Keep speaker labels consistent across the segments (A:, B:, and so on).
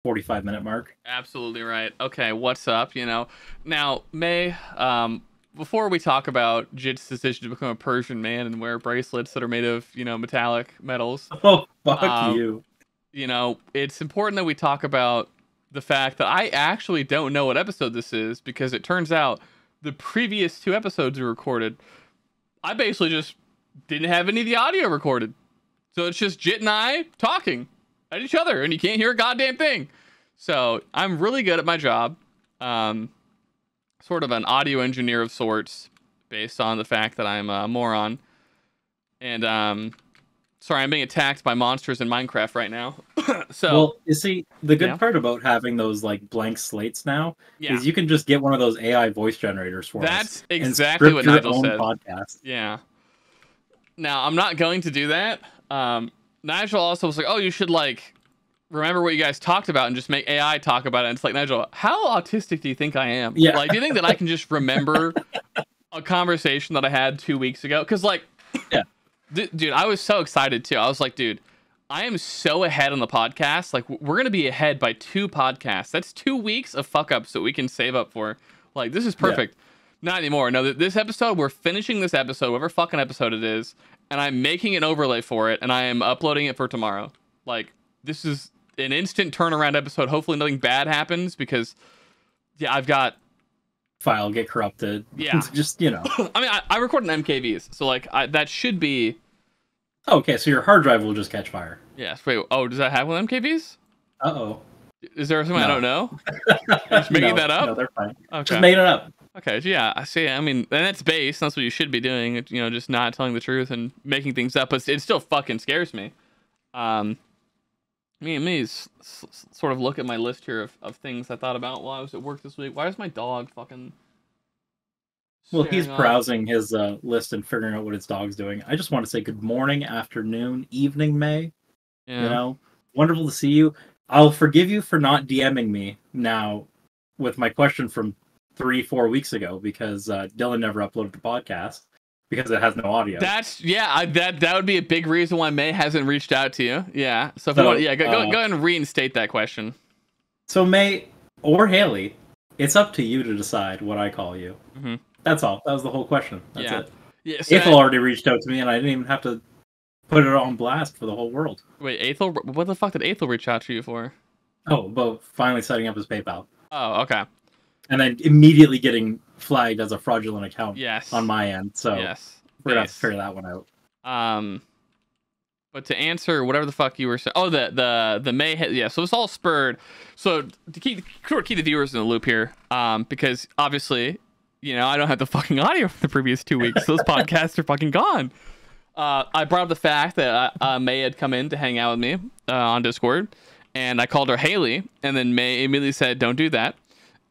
A: 45-minute mark.
B: Absolutely right. Okay, what's up? Now, May, before we talk about Jit's decision to become a Persian man and wear bracelets that are made of, metallic metals,
A: Oh, fuck
B: um,
A: you.
B: it's important that we talk about the fact that I actually don't know what episode this is, because it turns out the previous 2 episodes we recorded, I basically just didn't have any of the audio recorded. So it's just Jit and I talking at each other, and you can't hear a goddamn thing. So I'm really good at my job. Sort of an audio engineer of sorts, based on the fact that I'm a moron. And sorry, I'm being attacked by monsters in Minecraft right now. So,
A: well, you see, the good part about having those like blank slates now is you can just get one of those AI voice generators for us.
B: That's exactly what Nigel said.
A: Podcast.
B: Yeah. Now, I'm not going to do that. Nigel also was like, oh, you should like remember what you guys talked about and just make AI talk about it. And it's like, Nigel, how autistic do you think I am?
A: Yeah.
B: Like, do you think that I can just remember a conversation that I had 2 weeks ago? Because like,
A: yeah,
B: dude, I was so excited too. I was like, dude, I am so ahead on the podcast. Like, we're going to be ahead by 2 podcasts. That's 2 weeks of fuck ups that we can save up for. Like, this is perfect. Yeah. Not anymore. No, this episode, we're finishing this episode, whatever fucking episode it is, and I'm making an overlay for it, and I am uploading it for tomorrow. Like, this is an instant turnaround episode. Hopefully nothing bad happens, because, yeah, I've got...
A: File get corrupted.
B: Yeah.
A: Just,
B: I mean, I record in MKVs, so, like, that should be...
A: Okay, so your hard drive will just catch fire.
B: Yes. Wait, does that have one MKVs?
A: Uh-oh.
B: Is there something I don't know? Just making that up?
A: No, they're fine.
B: Okay.
A: Just made it up.
B: Okay, yeah, I see. I mean, and that's base. That's what you should be doing. Just not telling the truth and making things up. But it still fucking scares me. Me sort of look at my list here of things I thought about while I was at work this week. Why is my dog fucking...
A: Well, he's browsing his list and figuring out what his dog's doing. I just want to say good morning, afternoon, evening, May.
B: Yeah.
A: Wonderful to see you. I'll forgive you for not DMing me now with my question from 3-4 weeks ago, because Dylan never uploaded the podcast because it has no audio.
B: That would be a big reason why May hasn't reached out to you. Yeah. So, go ahead and reinstate that question.
A: So May or Haley, it's up to you to decide what I call you.
B: Mm-hmm.
A: That's all. That was the whole question. That's it.
B: Yeah. So
A: Ethel already reached out to me, and I didn't even have to put it on blast for the whole world.
B: Wait, Ethel? What the fuck did Ethel reach out to you for?
A: Oh, about finally setting up his PayPal.
B: Oh, okay.
A: And then immediately getting flagged as a fraudulent account on my end. So we're going to figure that one out.
B: But to answer whatever the fuck you were saying... Oh, the May... Yeah, so it's all spurred. So to keep the viewers in the loop here, because obviously, I don't have the fucking audio for the previous 2 weeks. Those podcasts are fucking gone. I brought up the fact that May had come in to hang out with me on Discord, and I called her Haley, and then May immediately said, don't do that.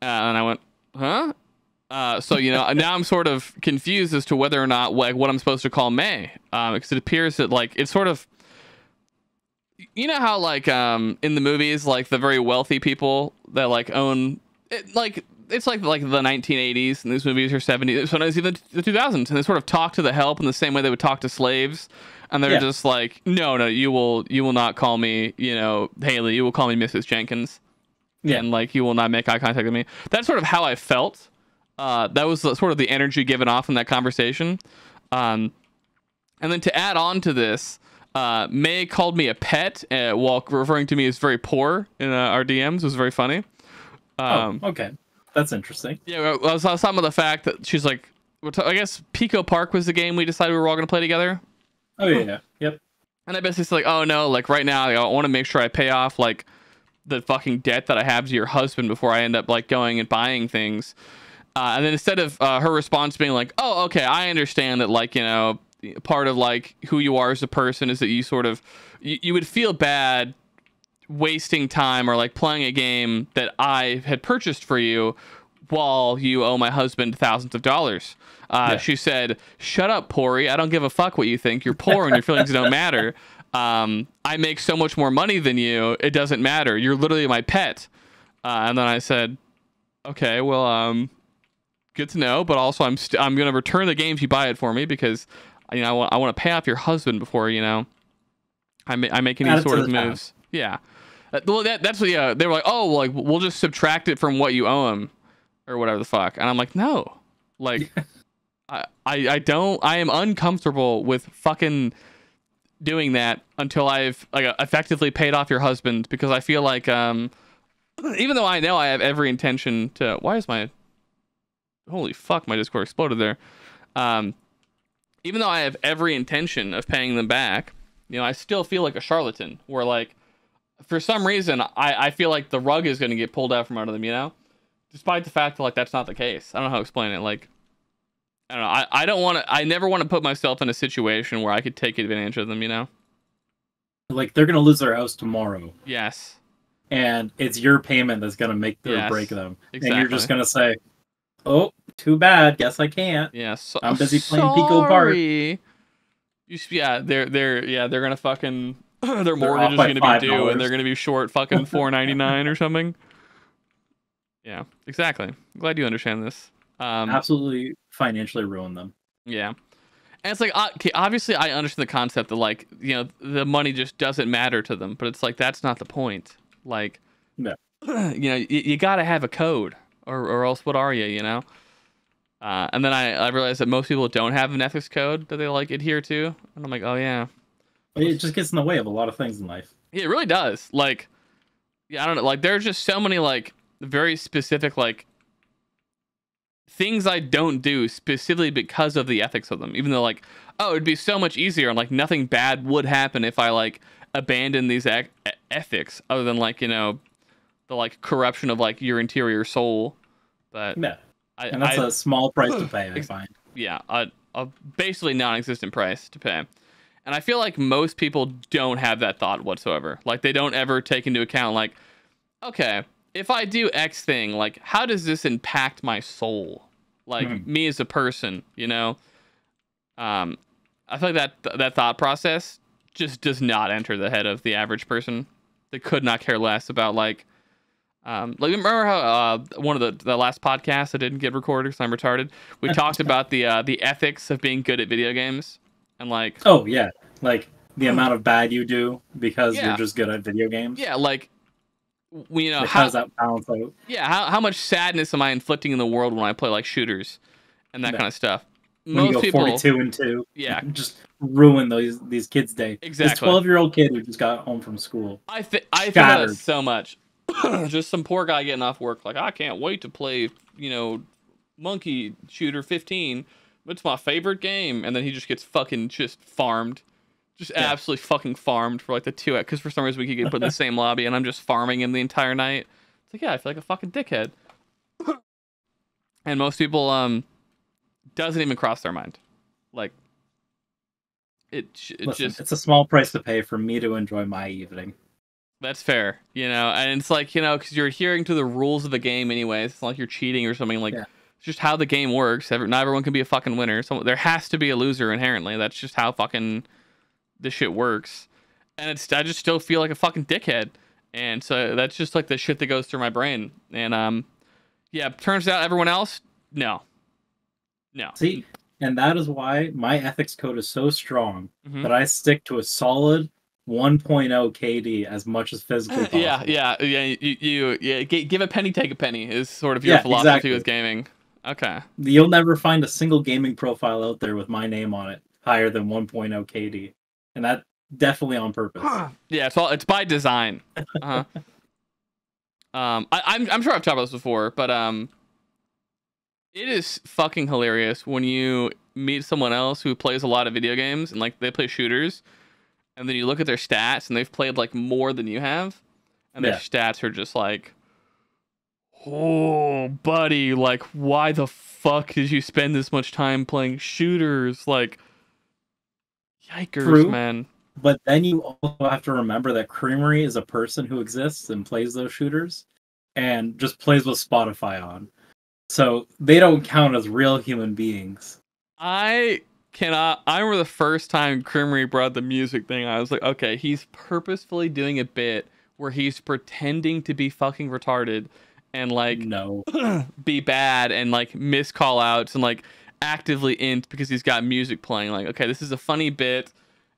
B: And I went, huh? So, now I'm sort of confused as to whether or not what I'm supposed to call May. Because it appears that, like, it's sort of... You know how, like, in the movies, like, the very wealthy people that, like, own... It's like the 1980s, and these movies are 70s, sometimes even the 2000s, and they sort of talk to the help in the same way they would talk to slaves. And they're just like, no, you will not call me, Haley. You will call me Mrs. Jenkins. Yeah. And, like, you will not make eye contact with me. That's sort of how I felt. That was sort of the energy given off in that conversation. And then to add on to this, May called me a pet while referring to me as very poor in our DMs. It was very funny.
A: Okay. That's interesting.
B: Yeah, I was talking about the fact that she's like, I guess Pico Park was the game we decided we were all going to play together.
A: Oh, yeah. Yep.
B: And I basically said, like, oh, no, like, right now, I want to make sure I pay off, like, the fucking debt that I have to your husband before I end up, like, going and buying things. And then instead of her response being like, oh, okay, I understand that, like, part of, like, who you are as a person is that you sort of, you would feel bad wasting time or, like, playing a game that I had purchased for you while you owe my husband thousands of dollars. She said, shut up, Pori. I don't give a fuck what you think. You're poor and your feelings don't matter. I make so much more money than you. It doesn't matter. You're literally my pet. And then I said, okay, well, good to know. But also I'm going to return the games you buy it for me because, I want to pay off your husband before, I make any sort of moves. Yeah. Well, that's what. Yeah, they were like, oh, well, like we'll just subtract it from what you owe him, or whatever the fuck. And I'm like, no, like, I don't. I am uncomfortable with fucking doing that until I've like effectively paid off your husband, because I feel like even though I know I have every intention to. Why is my holy fuck, my Discord exploded there. Even though I have every intention of paying them back, you know, I still feel like a charlatan, where like for some reason I feel like the rug is going to get pulled out from under them, you know, despite the fact that like that's not the case. I don't know how to explain it. Like, I don't know. I don't want to. I never want to put myself in a situation where I could take advantage of them, you know.
A: Like they're gonna lose their house tomorrow.
B: Yes.
A: And it's your payment that's gonna make or break them.
B: Exactly.
A: And you're just gonna say, "Oh, too bad. Guess I can't.
B: Yes.
A: I'm busy playing Pico Park."
B: Yeah, they're gonna fucking their mortgage is gonna be due, and they're gonna be short fucking $4.99 or something. Yeah, exactly. I'm glad you understand this.
A: Absolutely financially ruin them.
B: Yeah. And it's like, okay, obviously I understand the concept that like, you know, the money just doesn't matter to them, but it's like, that's not the point. Like,
A: no.
B: You know, you gotta have a code, or else what are you, you know? And then I realized that most people don't have an ethics code that they like adhere to. And I'm like, oh yeah.
A: It just gets in the way of a lot of things in life.
B: Yeah, it really does. Like, yeah, I don't know. Like, there's just so many like very specific like things I don't do specifically because of the ethics of them. Even though like, oh, it'd be so much easier and like nothing bad would happen if I like abandon these ethics, other than like, you know, the like corruption of like your interior soul. But
A: yeah, and that's a small price to pay, I find.
B: Yeah, a basically non-existent price to pay. And I feel like most people don't have that thought whatsoever. Like they don't ever take into account like, okay, if I do X thing, like how does this impact my soul? Like me as a person, you know? I feel like that thought process just does not enter the head of the average person. They could not care less about like remember how one of the last podcasts that didn't get recorded because I'm retarded, we talked about the ethics of being good at video games, and like,
A: oh yeah, like the amount of bad you do because you're just good at video games.
B: Yeah, like, you know,
A: how does that balance out?
B: Yeah, how much sadness am I inflicting in the world when I play like shooters and that kind of stuff?
A: When
B: Most
A: you go
B: people
A: 42-2,
B: yeah,
A: just ruin these kids' day.
B: Exactly.
A: This 12-year-old kid who just got home from school.
B: I think about it so much. Just some poor guy getting off work, like, I can't wait to play, you know, Monkey Shooter 15. It's my favorite game, and then he just gets fucking just farmed. Just absolutely fucking farmed for like the 2 because for some reason we could get put in the same lobby and I'm just farming him the entire night. It's like, yeah, I feel like a fucking dickhead. And most people doesn't even cross their mind. Like
A: Listen, just it's a small price to pay for me to enjoy my evening.
B: That's fair, you know, and it's like, you know, because you're adhering to the rules of the game anyways. It's not like you're cheating or something. Like, it's just how the game works. Not everyone can be a fucking winner. So there has to be a loser inherently. That's just how fucking this shit works. And I just still feel like a fucking dickhead. And so that's just like the shit that goes through my brain. And yeah, turns out everyone else, no.
A: See, and that is why my ethics code is so strong that I stick to a solid 1.0 KD as much as physically possible.
B: You give a penny, take a penny is sort of your philosophy with gaming. Okay.
A: You'll never find a single gaming profile out there with my name on it higher than 1.0 KD, and that definitely on purpose.
B: Yeah, it's by design. I'm sure I've talked about this before, but it is fucking hilarious when you meet someone else who plays a lot of video games and like they play shooters. And then you look at their stats, and they've played like more than you have, and their stats are just like, oh, buddy, like, why the fuck did you spend this much time playing shooters? Like, yikers, man.
A: But then you also have to remember that Creamery is a person who exists and plays those shooters, and just plays with Spotify on, so they don't count as real human beings.
B: I remember the first time Creamery brought the music thing, I was like, okay, he's purposefully doing a bit where he's pretending to be fucking retarded and like be bad and like miss call outs and like actively int because he's got music playing. Like, okay, this is a funny bit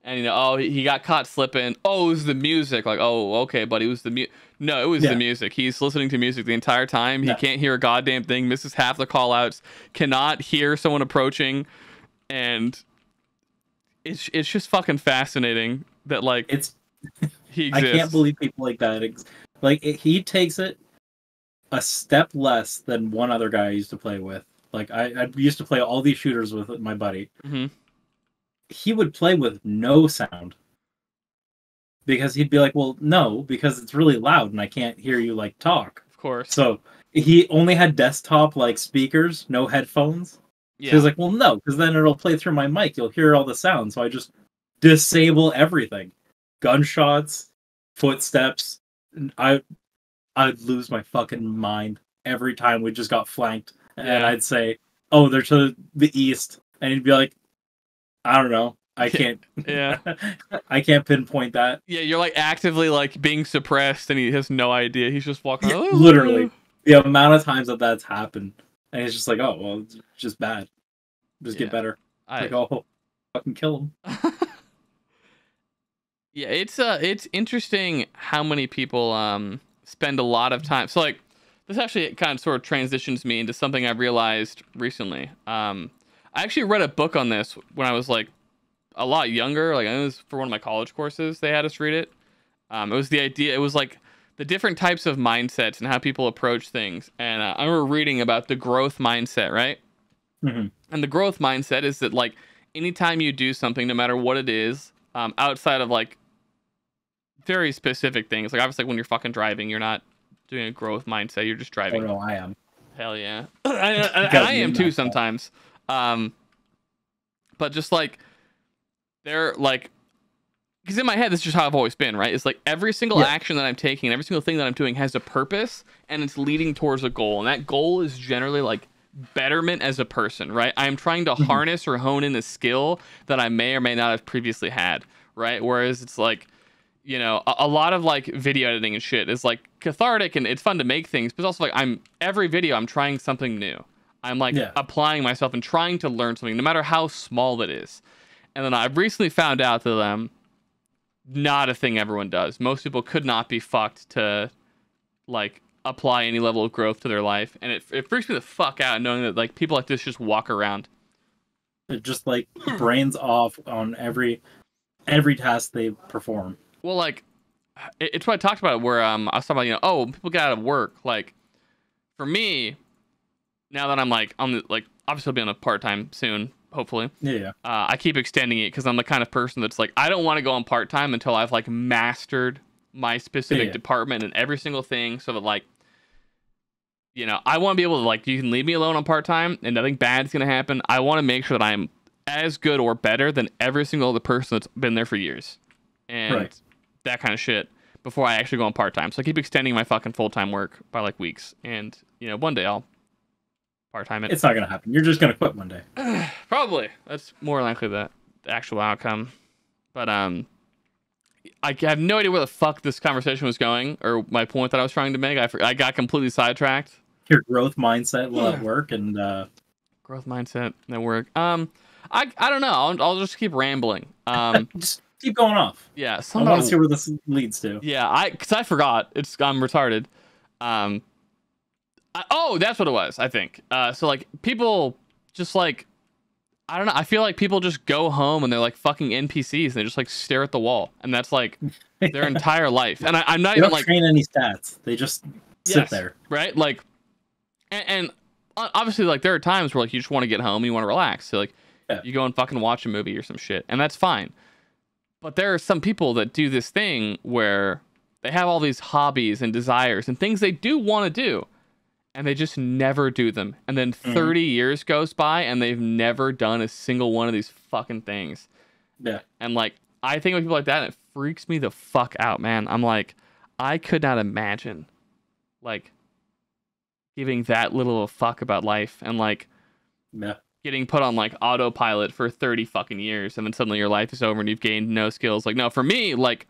B: And oh, he got caught slipping. Oh, it was the music. Like, oh, okay, buddy, it was the No, it was the music. He's listening to music the entire time. He can't hear a goddamn thing. Misses half the call outs. Cannot hear someone approaching, and it's just fucking fascinating that like he exists.
A: I can't believe people like that. He takes it a step less than one other guy I used to play with. Like I used to play all these shooters with my buddy.
B: Mm-hmm.
A: He would play with no sound because he'd be like, well, no, because it's really loud and I can't hear you like talk.
B: Of course.
A: So he only had desktop like speakers, no headphones. Yeah. So he's like, well, no, because then it'll play through my mic. You'll hear all the sound. So I just disable everything. Gunshots, footsteps. I'd lose my fucking mind every time we just got flanked. And I'd say, oh, they're to the east. And he'd be like, I don't know. I can't.
B: Yeah.
A: I can't pinpoint that.
B: Yeah, you're like actively like being suppressed, and he has no idea. He's just walking.
A: Yeah, literally, the amount of times that's happened, and he's just like, "Oh, well, it's just bad. Just get better." Like, oh, fucking kill him.
B: Yeah, it's interesting how many people spend a lot of time. So like, this actually kind of sort of transitions me into something I've realized recently. I actually read a book on this when I was like a lot younger. Like I think it was for one of my college courses. They had us read it. It was the idea. It was like the different types of mindsets and how people approach things. And I remember reading about the growth mindset, right?
A: Mm-hmm.
B: And the growth mindset is that like anytime you do something, no matter what it is, outside of like very specific things, like obviously when you're fucking driving, you're not doing a growth mindset. You're just driving.
A: Oh no, I am.
B: Hell yeah. I am too sometimes. But just like they're like, because in my head, this is just how I've always been, right? It's like every single action that I'm taking, every single thing that I'm doing has a purpose, and it's leading towards a goal. And that goal is generally like betterment as a person, right? I'm trying to harness or hone in a skill that I may or may not have previously had, right? Whereas it's like, you know, a lot of like video editing and shit is like cathartic and it's fun to make things, but it's also like every video I'm trying something new. I'm like applying myself and trying to learn something, no matter how small it is. And then I've recently found out that not a thing everyone does. Most people could not be fucked to like apply any level of growth to their life, and it freaks me the fuck out knowing that like people like this just walk around.
A: It just like brains off on every task they perform.
B: Well, like it's what I talked about where I was talking about, you know, oh, people get out of work. Like for me, now that I'm like on the like obviously I'll be on a part-time soon, hopefully.
A: Yeah.
B: I keep extending it because I'm the kind of person that's like I don't want to go on part-time until I've like mastered my specific department and every single thing, so that like, you know, I want to be able to like, you can leave me alone on part-time and nothing bad's gonna happen. I want to make sure that I'm as good or better than every single other person that's been there for years, and that kind of shit before I actually go on part-time. So I keep extending my fucking full-time work by like weeks, and you know, one day I'll part-time it.
A: It's not gonna happen. You're just gonna quit one day.
B: Probably. That's more likely the actual outcome. But I have no idea where the fuck this conversation was going, or my point that I was trying to make. I got completely sidetracked.
A: Your growth mindset will at work, and
B: growth mindset at work. I don't know. I'll just keep rambling.
A: Just keep going off.
B: Yeah.
A: I want to see where this leads to.
B: Yeah. Because I forgot. I'm retarded. Oh, that's what it was. I think. So like people just like, I don't know. I feel like people just go home and they're like fucking NPCs. And they just like stare at the wall, and that's like their entire life. And I'm not
A: they
B: even
A: don't
B: like
A: train any stats. They just sit there,
B: right? Like, and obviously, like there are times where like you just want to get home, you want to relax. So like you go and fucking watch a movie or some shit, and that's fine. But there are some people that do this thing where they have all these hobbies and desires and things they do want to do, and they just never do them. And then 30 years goes by and they've never done a single one of these fucking things.
A: Yeah.
B: And like, I think of people like that and it freaks me the fuck out, man. I'm like, I could not imagine like giving that little of a fuck about life and like getting put on like autopilot for 30 fucking years. And then suddenly your life is over and you've gained no skills. Like, no, for me, like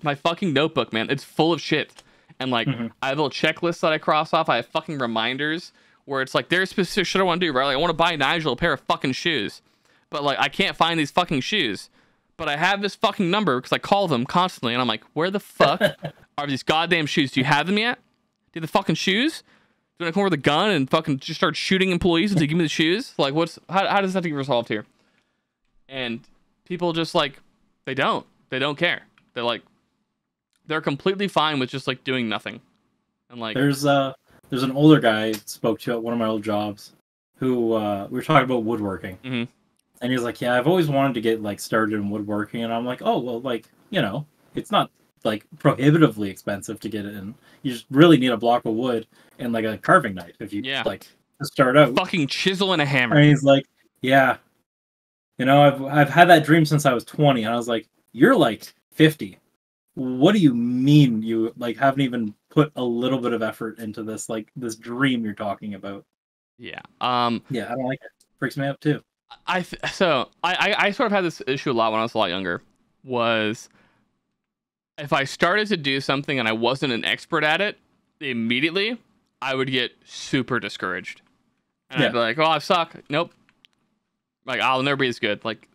B: my fucking notebook, man, it's full of shit. And like, I have little checklists that I cross off. I have fucking reminders where it's like, there's specific shit I want to do, right? Like, I want to buy Nigel a pair of fucking shoes, but like, I can't find these fucking shoes. but I have this fucking number because I call them constantly, and I'm like, where the fuck are these goddamn shoes? Do you have them yet? Do you have the fucking shoes? Do I come over with a gun and fucking just start shooting employees until you give me the shoes? Like, how does that get resolved here? And people just like, they don't care. They're completely fine with just like doing nothing. And like,
A: there's an older guy I spoke to at one of my old jobs who we were talking about woodworking,
B: mm-hmm.
A: and he's like, yeah, I've always wanted to get like started in woodworking, and I'm like, oh well, like, you know, it's not like prohibitively expensive to get it in. You just really need a block of wood and like a carving knife if you like to start out.
B: Fucking chisel and a hammer.
A: And he's like, yeah, you know, I've had that dream since I was 20, and I was like, you're like 50. What do you mean you like haven't even put a little bit of effort into this, like this dream you're talking about?
B: Yeah.
A: Yeah, I don't like it. Freaks me out too.
B: I sort of had this issue a lot when I was a lot younger. Was if I started to do something and I wasn't an expert at it immediately, I would get super discouraged. And I'd be like, oh, I suck. Nope. Like, I'll never be as good. Like,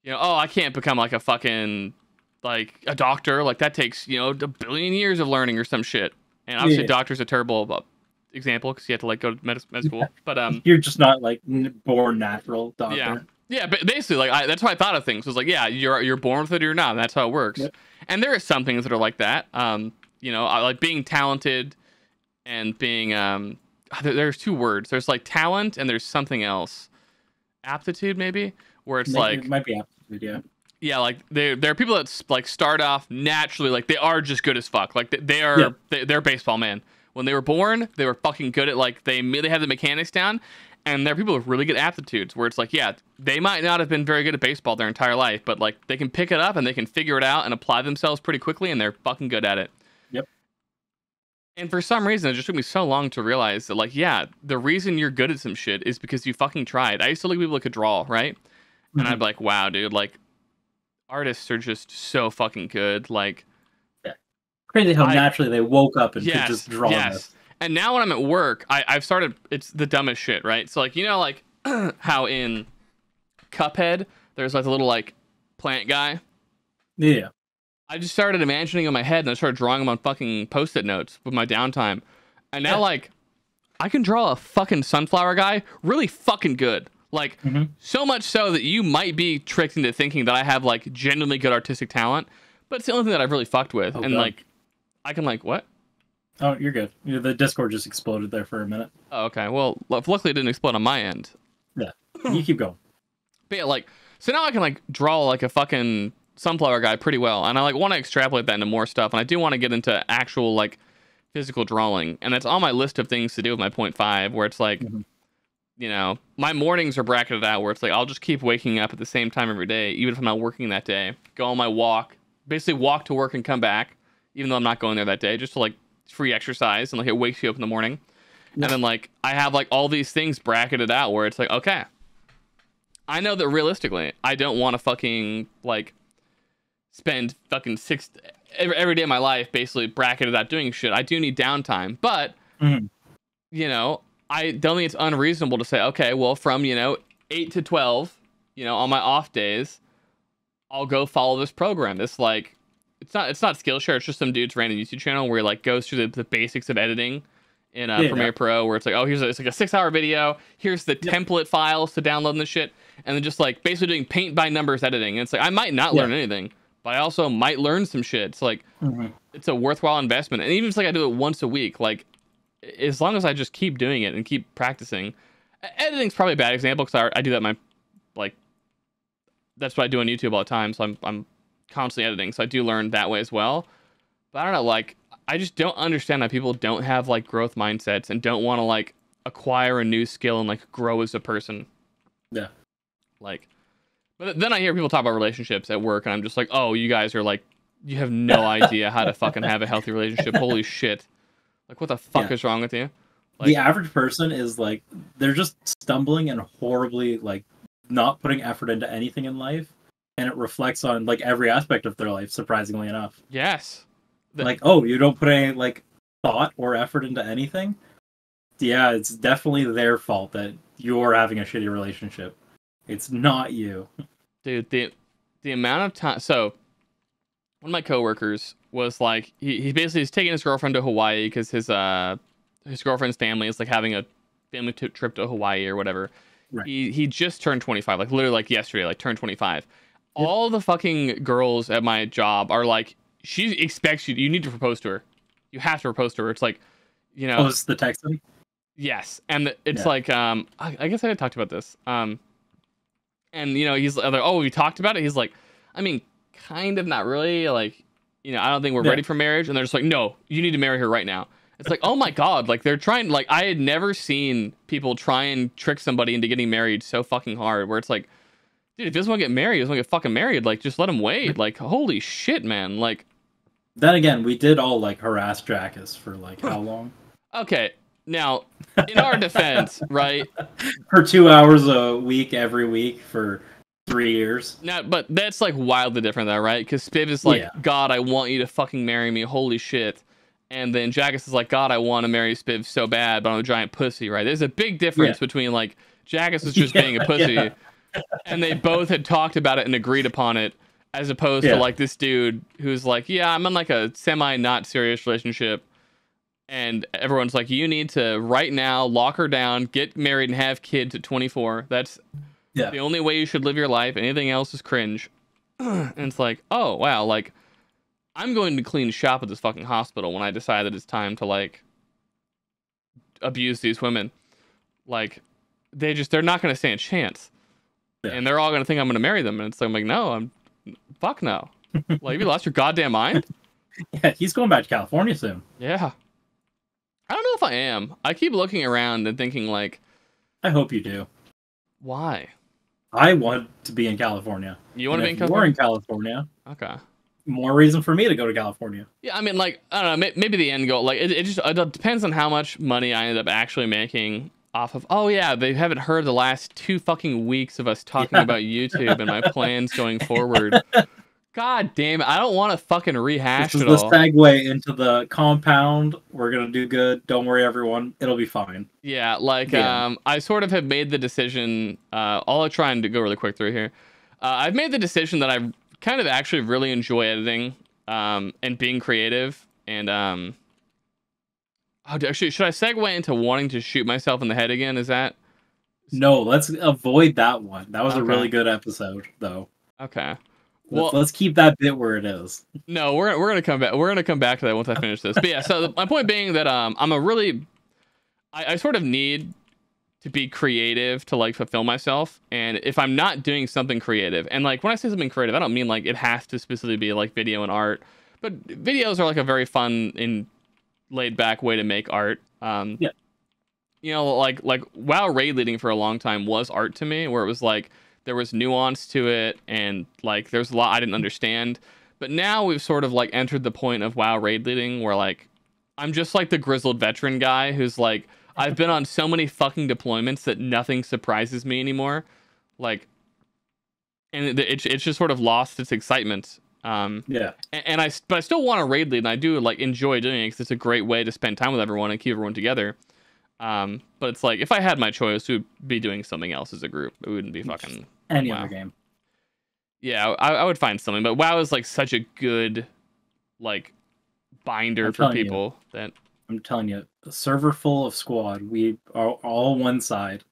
B: you know, oh, I can't become like a fucking, like, a doctor. Like, that takes, you know, a billion years of learning or some shit. And obviously, doctor's a terrible example because you have to, like, go to med school. But,
A: you're just not, like, born natural doctor.
B: Yeah. Yeah, but basically, like, that's how I thought of things. It was like, yeah, you're born with it or you're not. And that's how it works. Yep. And there are some things that are like that. You know, like being talented and being there's two words. There's like talent and there's something else. Aptitude, maybe, where it's like
A: it might be aptitude, yeah.
B: Yeah, like there are people that like start off naturally, like they are just good as fuck. Like they're baseball man. When they were born, they were fucking good at like they immediately had the mechanics down. And there are people with really good aptitudes where it's like, yeah, they might not have been very good at baseball their entire life, but like they can pick it up and they can figure it out and apply themselves pretty quickly and they're fucking good at it.
A: Yep.
B: And for some reason, it just took me so long to realize that, like, yeah, the reason you're good at some shit is because you fucking tried. I used to look at people that could draw, right? Mm-hmm. And I'd be like, wow, dude, like, artists are just so fucking good. Like,
A: yeah. Crazy how naturally they woke up and could just draw this.
B: And now when I'm at work, I've started, it's the dumbest shit, right? So, like, you know, like, how in Cuphead, there's, like, the little, like, plant guy?
A: Yeah.
B: I just started imagining in my head, and I started drawing them on fucking Post-it notes with my downtime. And now, like, I can draw a fucking sunflower guy really fucking good. Like, so much so that you might be tricked into thinking that I have, like, genuinely good artistic talent. But it's the only thing that I've really fucked with. Oh, and, God. Like, I can, like, what?
A: Oh, you're good. The Discord just exploded there for a minute.
B: Oh, okay. Well, luckily it didn't explode on my end.
A: Yeah. You keep going.
B: But yeah, like, so now I can, like, draw, like, a fucking sunflower guy pretty well. And I, like, want to extrapolate that into more stuff. And I do want to get into actual, like, physical drawing. And that's on my list of things to do with my 0.5, where it's, like, you know, my mornings are bracketed out where it's, like, I'll just keep waking up at the same time every day, even if I'm not working that day. Go on my walk. Basically walk to work and come back, even though I'm not going there that day, just to, like, free exercise, and like it wakes you up in the morning. And then like I have like all these things bracketed out where it's like, okay, I know that realistically I don't want to fucking like spend fucking every day of my life basically bracketed out doing shit. I do need downtime, but you know, I don't think it's unreasonable to say, okay, well, from, you know, 8 to 12, you know, on my off days, I'll go follow this program. This like it's not Skillshare. It's just some dude's random YouTube channel where he like goes through the basics of editing in Premiere Pro, where it's like, oh, it's like a 6-hour video. Here's the template files to download and the shit, and then just like basically doing paint by numbers editing. And it's like I might not learn anything, but I also might learn some shit. It's like it's a worthwhile investment. And even if it's like I do it once a week, like as long as I just keep doing it and keep practicing. Editing's probably a bad example because I do that that's what I do on YouTube all the time. So I'm constantly editing, so I do learn that way as well. But I don't know, like I just don't understand how people don't have like growth mindsets and don't want to like acquire a new skill and like grow as a person. Yeah. Like, but then I hear people talk about relationships at work, and I'm just like, oh, you guys are like, you have no idea how to fucking have a healthy relationship. Holy shit! Like, what the fuck is wrong with you? Like,
A: the average person is like, they're just stumbling and horribly like not putting effort into anything in life. And it reflects on like every aspect of their life, surprisingly enough.
B: Yes.
A: Like, oh, you don't put any like thought or effort into anything? Yeah, it's definitely their fault that you're having a shitty relationship. It's not you.
B: Dude, the the amount of time. So one of my coworkers was like, he basically is taking his girlfriend to Hawaii because his girlfriend's family is like having a family trip to Hawaii or whatever.
A: Right.
B: He just turned 25, like literally like yesterday, like turned 25. Yep. All the fucking girls at my job are like, she expects you need to propose to her. You have to propose to her. It's like, you know.
A: Oh, it's the Texan?
B: Yes. And it's like, I guess I did talk about this. And, you know, he's like, oh, we talked about it? He's like, I mean, kind of, not really. Like, you know, I don't think we're ready for marriage. And they're just like, no, you need to marry her right now. It's like, oh my God. Like, they're trying, like, I had never seen people try and trick somebody into getting married so fucking hard, where it's like, dude, if he doesn't want to get married, he doesn't want to get fucking married. Like, just let him wait. Like, holy shit, man. Like,
A: then again, we did all like harass Jackus for like how long?
B: Okay, now in our defense, right?
A: For 2 hours a week every week for 3 years.
B: Now, but that's like wildly different, though, right? Because Spiv is like, God, I want you to fucking marry me. Holy shit. And then Jackus is like, God, I want to marry Spiv so bad, but I'm a giant pussy, right? There's a big difference between like Jackus is just being a pussy, and they both had talked about it and agreed upon it. As opposed to like this dude who's like, yeah, I'm in like a semi not serious relationship. And everyone's like, you need to right now lock her down, get married and have kids at 24. That's the only way you should live your life. Anything else is cringe. And it's like, oh, wow. Like, I'm going to clean shop at this fucking hospital when I decide that it's time to like abuse these women. Like, they're not going to stand a chance. And they're all going to think I'm going to marry them. And it's like, I'm like, no, fuck no. Like, have you lost your goddamn mind?
A: Yeah, he's going back to California soon.
B: Yeah. I don't know if I am. I keep looking around and thinking, like...
A: I hope you do.
B: Why?
A: I want to be in California.
B: You want to be in
A: California? You're in California.
B: Okay.
A: More reason for me to go to California.
B: Yeah, I mean, like, I don't know, maybe the end goal... Like, it just depends on how much money I end up actually making off of... Oh, yeah, they haven't heard the last 2 fucking weeks of us talking about YouTube and my plans going forward. God damn it. I don't want to fucking rehash it all.
A: This is the segue into the compound. We're going to do good. Don't worry, everyone. It'll be fine.
B: Yeah, like, I sort of have made the decision. I'll try and go really quick through here. I've made the decision that I kind of actually really enjoy editing and being creative. And, actually, should I segue into wanting to shoot myself in the head again? Is that...
A: No, let's avoid that one. That was a really good episode, though.
B: Okay. Well,
A: let's keep that bit where it is.
B: No, we're gonna come back. We're gonna come back to that once I finish this. But yeah, so my point being that I sort of need to be creative to like fulfill myself. And if I'm not doing something creative, and like when I say something creative, I don't mean like it has to specifically be like video and art, but videos are like a very fun and laid back way to make art. You know, like WoW raid leading for a long time was art to me, where it was like, there was nuance to it, and like there's a lot I didn't understand. But now we've sort of like entered the point of WoW raid leading where like I'm just like the grizzled veteran guy who's like, I've been on so many fucking deployments that nothing surprises me anymore. Like, and it's just sort of lost its excitement. But I still want to raid lead, and I do like enjoy doing it because it's a great way to spend time with everyone and keep everyone together. But it's like, if I had my choice, we'd be doing something else as a group. It wouldn't be fucking
A: any other game.
B: Yeah, I would find something, but WoW is like such a good like binder for people that
A: I'm telling you, a server full of squad, we are all one side.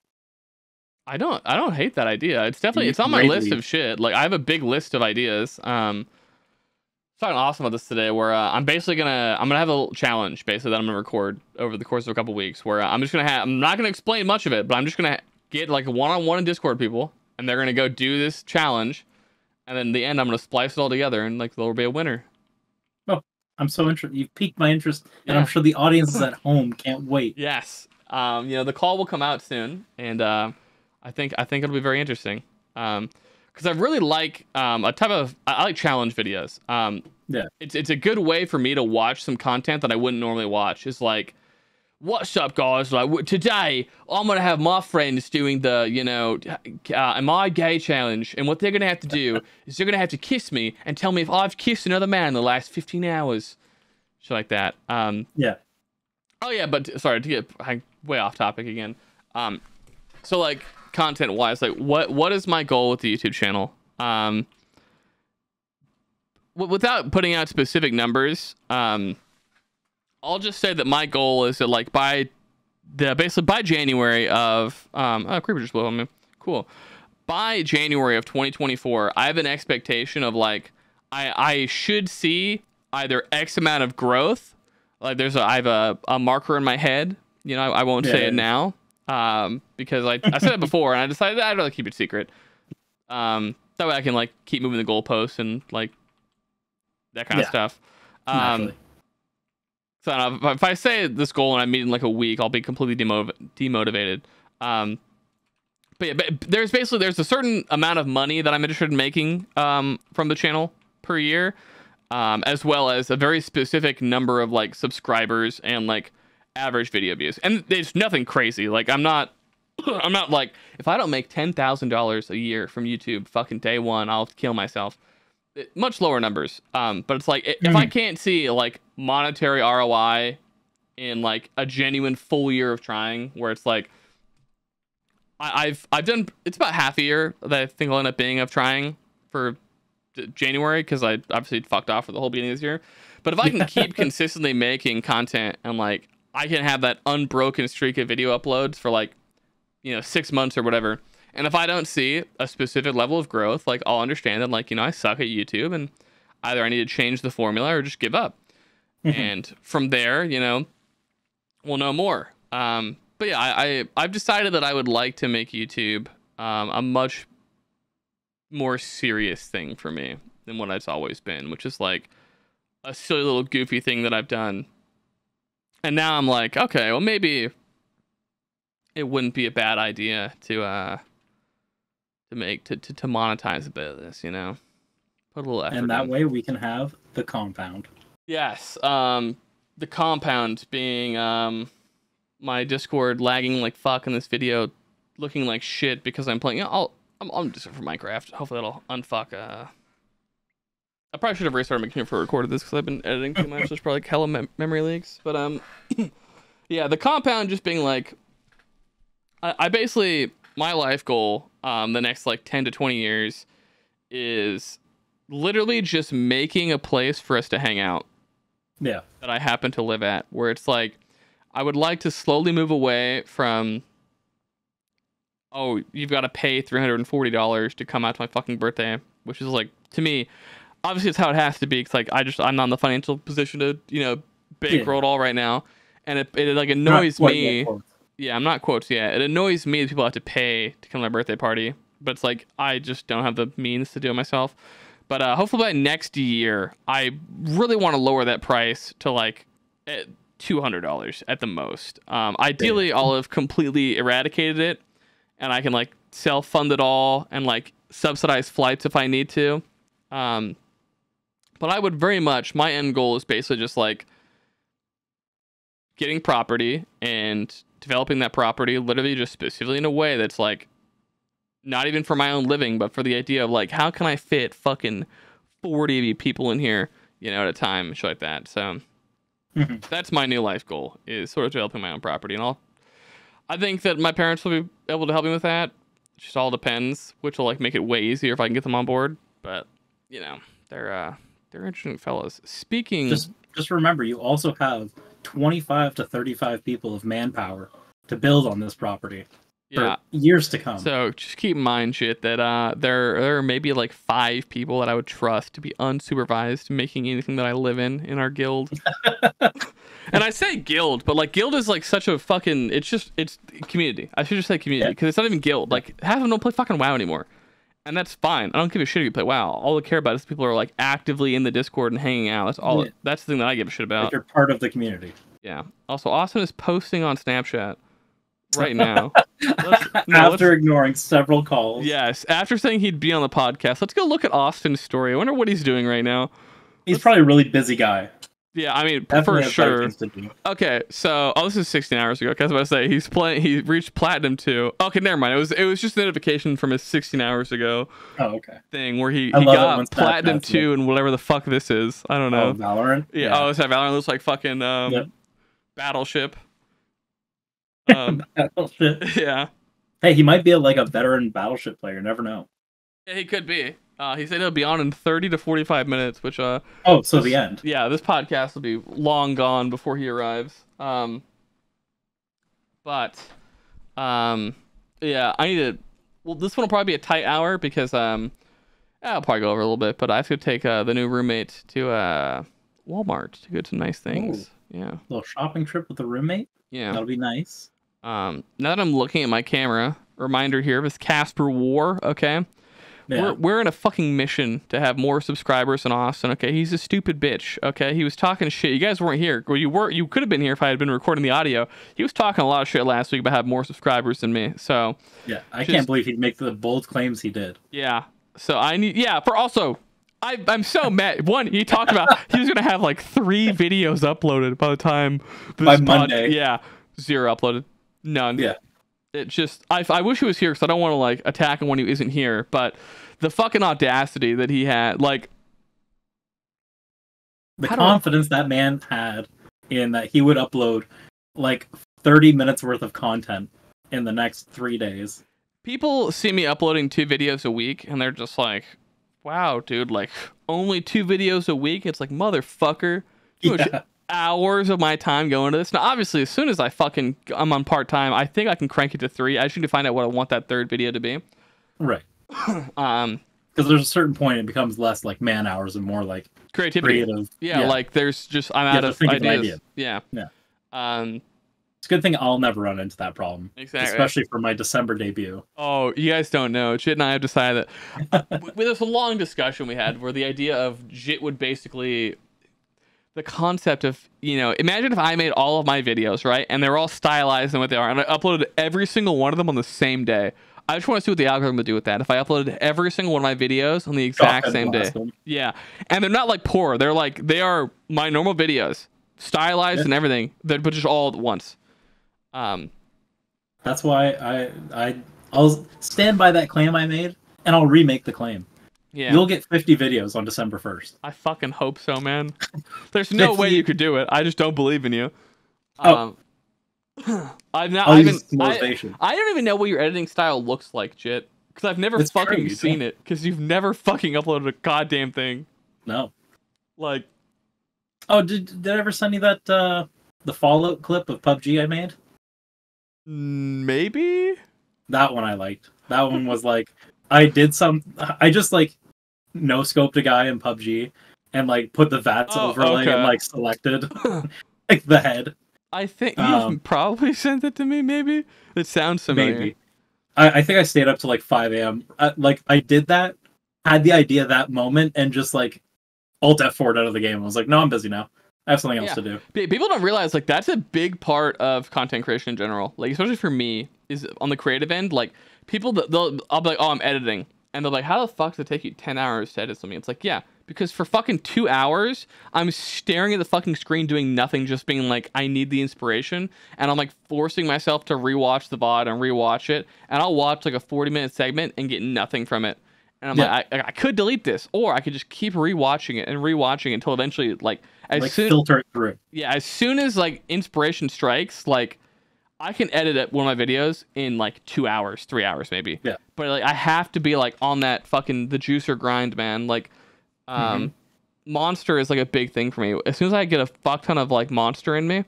B: I don't hate that idea. It's definitely it's on my list of shit. Like, I have a big list of ideas. Talking awesome about this today, where I'm gonna have a challenge basically that I'm gonna record over the course of a couple weeks, where I'm not gonna explain much of it, but I'm just gonna get like a one-on-one in Discord people, and they're gonna go do this challenge, and then in the end I'm gonna splice it all together, and like there'll be a winner.
A: Oh, I'm so interested. You've piqued my interest, and I'm sure the audiences at home can't wait.
B: Yes. You know, the call will come out soon, and I think it'll be very interesting. Because I really like I like challenge videos. It's a good way for me to watch some content that I wouldn't normally watch. It's like, what's up, guys? Like, today I'm gonna have my friends doing the, you know, am I gay challenge, and what they're gonna have to do is they're gonna have to kiss me and tell me if I've kissed another man in the last 15 hours, shit like that. Oh yeah, but sorry to get way off topic again. So like, content wise, like what is my goal with the YouTube channel? without putting out specific numbers, I'll just say that my goal is that like basically by January of oh, creeper just blew on me. Cool. By January of 2024, I have an expectation of like I should see either X amount of growth. Like I have a marker in my head. You know, I won't say it now because I said it before and I decided I'd rather keep it secret. That way I can like keep moving the goalposts and like that kind of stuff. So I don't know, if I say this goal and I meet in like a week, I'll be completely demotivated. But yeah, there's a certain amount of money that I'm interested in making from the channel per year, as well as a very specific number of like subscribers and like average video views. And there's nothing crazy. Like I'm not like, if I don't make $10,000 a year from YouTube fucking day one, I'll kill myself. Much lower numbers. But it's like if I can't see like monetary ROI in like a genuine full year of trying, where it's like I've done, it's about half a year that I think I'll end up being of trying for January, because I obviously fucked off for the whole beginning of this year. But if I can keep consistently making content and like I can have that unbroken streak of video uploads for like, you know, 6 months or whatever, and if I don't see a specific level of growth, like I'll understand that like, you know, I suck at YouTube and either I need to change the formula or just give up. And from there, you know, we'll know more. But yeah, I've decided that I would like to make YouTube a much more serious thing for me than what it's always been, which is like a silly little goofy thing that I've done. And now I'm like, okay, well maybe it wouldn't be a bad idea to monetize a bit of this, you know, put a little effort
A: and that
B: in.
A: way we can have the compound. Yes.
B: The compound being my Discord lagging like fuck in this video, looking like shit because I'm playing. I'm just for Minecraft. Hopefully that'll unfuck. I probably should have restarted my computer before I recorded this because I've been editing too much. There's probably like hella memory leaks. But yeah, the compound just being like, I basically, my life goal the next like 10 to 20 years is literally just making a place for us to hang out.
A: Yeah.
B: That I happen to live at, where it's like I would like to slowly move away from, oh, you've got to pay $340 to come out to my fucking birthday, which is like, to me, obviously it's how it has to be, because like I'm not in the financial position to, you know, bankroll it all right now, and it like annoys me. Yeah, I'm not quotes yet. It annoys me that people have to pay to come to my birthday party, but it's like I just don't have the means to do it myself. But hopefully by next year, I really want to lower that price to like $200 at the most. Ideally, I'll have completely eradicated it, and I can like self-fund it all and like subsidize flights if I need to. But I would very much, my end goal is basically just like getting property and developing that property literally just specifically in a way that's like not even for my own living, but for the idea of like, how can I fit fucking 40 people in here, you know, at a time, shit like that. So that's my new life goal, is sort of developing my own property. And I think that my parents will be able to help me with that. It just all depends, which will like make it way easier if I can get them on board. But you know, they're interesting fellows. Speaking,
A: just remember, you also have 25 to 35 people of manpower to build on this property. For years to come. So
B: just keep in mind, shit, that there are maybe like 5 people that I would trust to be unsupervised making anything that I live in our guild. And I say guild, but like guild is like such a fucking, it's community. I should just say community, because it's not even guild. Like half of them don't play fucking WoW anymore, and that's fine. I don't give a shit if you play WoW. All I care about is people who are like actively in the Discord and hanging out. That's all. That's the thing that I give a shit about.
A: Like you're part of the community.
B: Yeah. Also, Austin is posting on Snapchat right now.
A: After ignoring several calls.
B: Yes, after saying he'd be on the podcast. Let's go look at Austin's story. I wonder what he's doing right now.
A: He's probably a really busy guy.
B: Yeah, I mean, for sure. Okay, so this is 16 hours ago. I was about to say he reached Platinum 2. Okay, never mind. It was just a notification from his 16 hours ago.
A: Oh, okay.
B: Thing where he got Platinum 2 and whatever the fuck this is. I don't know.
A: Oh, Valorant?
B: Yeah. Oh, it's that Valorant looks like fucking Battleship.
A: Battleship.
B: Yeah.
A: Hey, he might be like a veteran Battleship player. Never know.
B: Yeah, he could be. He said it'll be on in 30 to 45 minutes, which
A: Oh, so the end.
B: yeah, this podcast will be long gone before he arrives. But yeah, I need to. Well, this one will probably be a tight hour because I'll probably go over a little bit. But I have to take the new roommate to Walmart to get some nice things.
A: Ooh.
B: Yeah,
A: Little shopping trip with the roommate.
B: yeah,
A: That'll be nice.
B: now that I'm looking at my camera, reminder here of this Casper War. Okay.
A: Yeah.
B: We're in a fucking mission to have more subscribers than Austin. Okay, he's a stupid bitch. Okay, he was talking shit. You guys weren't here. Well, you could have been here if I had been recording the audio. He was talking a lot of shit last week about having more subscribers than me. So
A: yeah, I can't believe he'd make the bold claims he did.
B: Yeah. So I need. Yeah. For also, I'm so mad. One, he talked about he was gonna have like 3 videos uploaded by the time
A: by Monday.
B: Yeah, 0 uploaded. None.
A: Yeah.
B: It just, I wish he was here because I don't want to like attack him when he isn't here. But the fucking audacity that he had, like,
A: the confidence that man had in that he would upload like 30 minutes worth of content in the next 3 days.
B: People see me uploading 2 videos a week and they're just like, wow, dude, like only 2 videos a week. It's like, motherfucker.
A: Yeah.
B: Hours of my time going to this. Now, obviously, as soon as I'm on part-time, I think I can crank it to 3. I just need to find out what I want that 3rd video to be.
A: Right. Because there's a certain point it becomes less like man hours and more like
B: creativity.
A: Creative.
B: Yeah, like there's just, I'm out of ideas. Yeah.
A: Yeah. It's a good thing I'll never run into that problem.
B: Exactly.
A: Especially for my December debut.
B: Oh, you guys don't know. Jit and I have decided that there's a long discussion we had where the idea of Jit would basically, the concept of, you know, imagine if I made all of my videos, right? And they're all stylized and what they are, and I uploaded every single one of them on the same day. I just want to see what the algorithm would do with that. If I uploaded every single one of my videos on the exact same day. Yeah. And they're not like poor. They're like, they are my normal videos, stylized and everything, but just all at once.
A: That's why I'll stand by that claim I made, and I'll remake the claim.
B: Yeah.
A: You'll get 50 videos on December 1st.
B: I fucking hope so, man. There's no way you could do it. I just don't believe in you. I don't even know what your editing style looks like, Jit. Because I've never fucking seen it. Because you've never fucking uploaded a goddamn thing.
A: No.
B: Like.
A: Oh, did I ever send you that the Fallout clip of PUBG I made?
B: Maybe.
A: That one I liked. That one was like, I just like no-scoped a guy in PUBG and like put the VATS overlay and like selected like the head.
B: I think you probably sent it to me, maybe? It sounds familiar.
A: Maybe. I think I stayed up to like 5 a.m. Like I did that, had the idea that moment, and just like Alt F4'd out of the game. I was like, no, I'm busy now. I have something else to do.
B: People don't realize like that's a big part of content creation in general. Like especially for me, is on the creative end. Like people, I'll be like, oh, I'm editing. And they're like, how the fuck does it take you 10 hours to edit something? It's like, yeah, because for fucking 2 hours, I'm staring at the fucking screen doing nothing, just being like, I need the inspiration. And I'm like forcing myself to rewatch the VOD and rewatch it. And I'll watch like a 40-minute segment and get nothing from it. And I'm like, I could delete this, or I could just keep rewatching it and rewatching it until eventually, like,
A: filter it through.
B: Yeah, as soon as like inspiration strikes, like, I can edit one of my videos in like 2 hours, 3 hours maybe.
A: Yeah.
B: But like I have to be like on that fucking the juicer grind, man. Like monster is like a big thing for me. As soon as I get a fuck ton of like monster in me,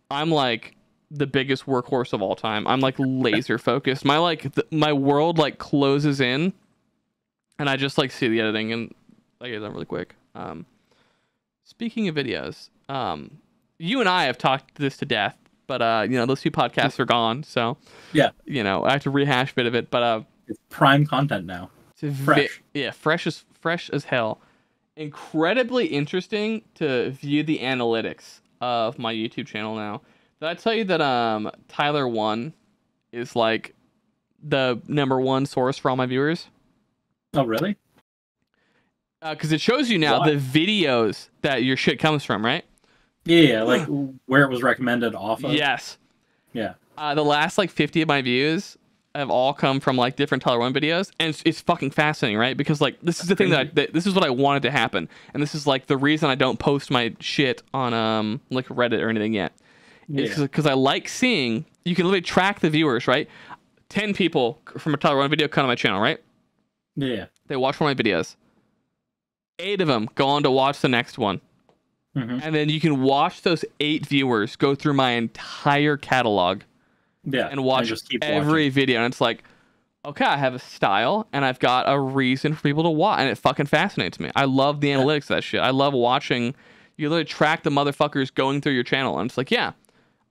B: I'm like the biggest workhorse of all time. I'm like laser focused. My my world like closes in and I just like see the editing and I get it done really quick. Speaking of videos, you and I have talked this to death. But you know, those 2 podcasts are gone, so
A: yeah,
B: you know, I have to rehash a bit of it. But
A: it's prime content now.
B: It's fresh as hell. Incredibly interesting to view the analytics of my YouTube channel now. Did I tell you that Tyler 1 is like the #1 source for all my viewers?
A: Oh, really?
B: Because it shows you now the videos that your shit comes from, right?
A: Yeah, like where it was recommended off of.
B: Yes.
A: Yeah.
B: The last like 50 of my views have all come from like different Tyler 1 videos, and it's fucking fascinating, right? Because like this is the thing that this is what I wanted to happen, and this is like the reason I don't post my shit on like Reddit or anything yet. It's because I like seeing, you can literally track the viewers, right? 10 people from a Tyler 1 video come on my channel, right?
A: Yeah.
B: They watch one of my videos. 8 of them go on to watch the next one. And then you can watch those 8 viewers go through my entire catalog.
A: Yeah.
B: And watch
A: just keep
B: every
A: watching.
B: video. And it's like, okay, I have a style and I've got a reason for people to watch. And it fucking fascinates me. I love the analytics of that shit. I love watching. You literally track the motherfuckers going through your channel. And it's like, yeah,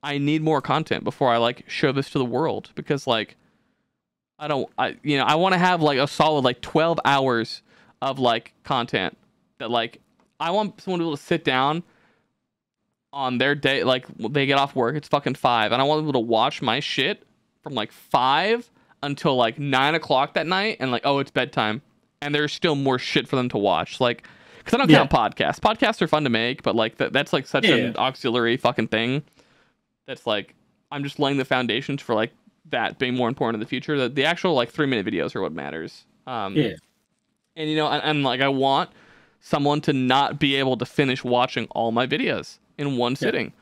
B: I need more content before I like show this to the world. Because like, I want to have like a solid like 12 hours of like content that like, I want someone to be able to sit down on their day, like they get off work, it's fucking 5, and I want people to watch my shit from like 5 until like 9 o'clock that night, and like, oh, it's bedtime, and there's still more shit for them to watch, like, because I don't count podcasts. Podcasts are fun to make, but like that's like such an auxiliary fucking thing. That's like, I'm just laying the foundations for like that being more important in the future. The actual like 3-minute videos are what matters. And you know, and like I want someone to not be able to finish watching all my videos in one sitting.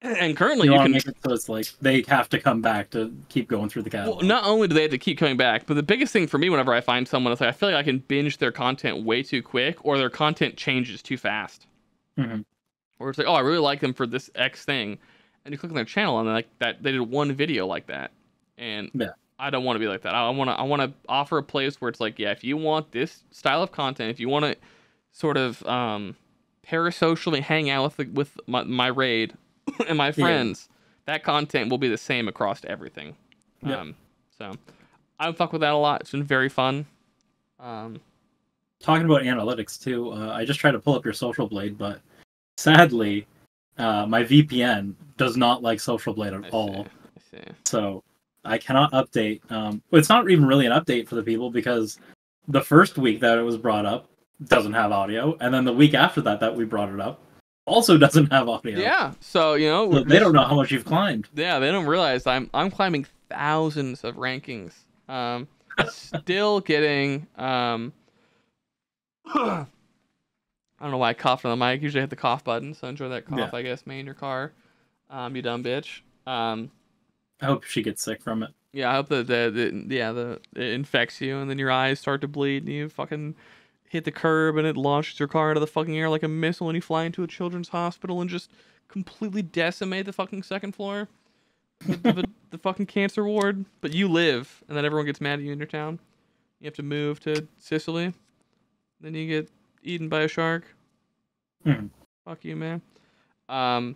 B: And currently you can
A: make it so it's like they have to come back to keep going through the catalog.
B: Well, not only do they have to keep coming back, but the biggest thing for me whenever I find someone is like I feel like I can binge their content way too quick, or their content changes too fast. Or it's like, oh, I really like them for this X thing, and you click on their channel and like that they did one video like that, and I don't want to be like that. I want to offer a place where it's like, yeah, if you want this style of content, if you want to sort of parasocially hang out with my raid and my friends, that content will be the same across everything. So I fuck with that a lot. It's been very fun.
A: Talking about analytics too, I just tried to pull up your Social Blade, but sadly, my VPN does not like Social Blade at all.
B: I see.
A: So I cannot update. It's not even really an update for the people, because the first week that it was brought up doesn't have audio, and then the week after that we brought it up also doesn't have audio.
B: Yeah, so you know,
A: so they don't know how much you've climbed.
B: Yeah, they don't realize I'm climbing thousands of rankings. Still getting I don't know why I coughed on the mic. Usually I hit the cough button, so enjoy that cough. I guess, man, in your car. You dumb bitch.
A: I hope she gets sick from it.
B: Yeah, I hope that it infects you, and then your eyes start to bleed, and you fucking hit the curb, and it launches your car into the fucking air like a missile, and you fly into a children's hospital and just completely decimate the fucking second floor, the fucking cancer ward. But you live, and then everyone gets mad at you in your town. You have to move to Sicily, then you get eaten by a shark. Fuck you, man. I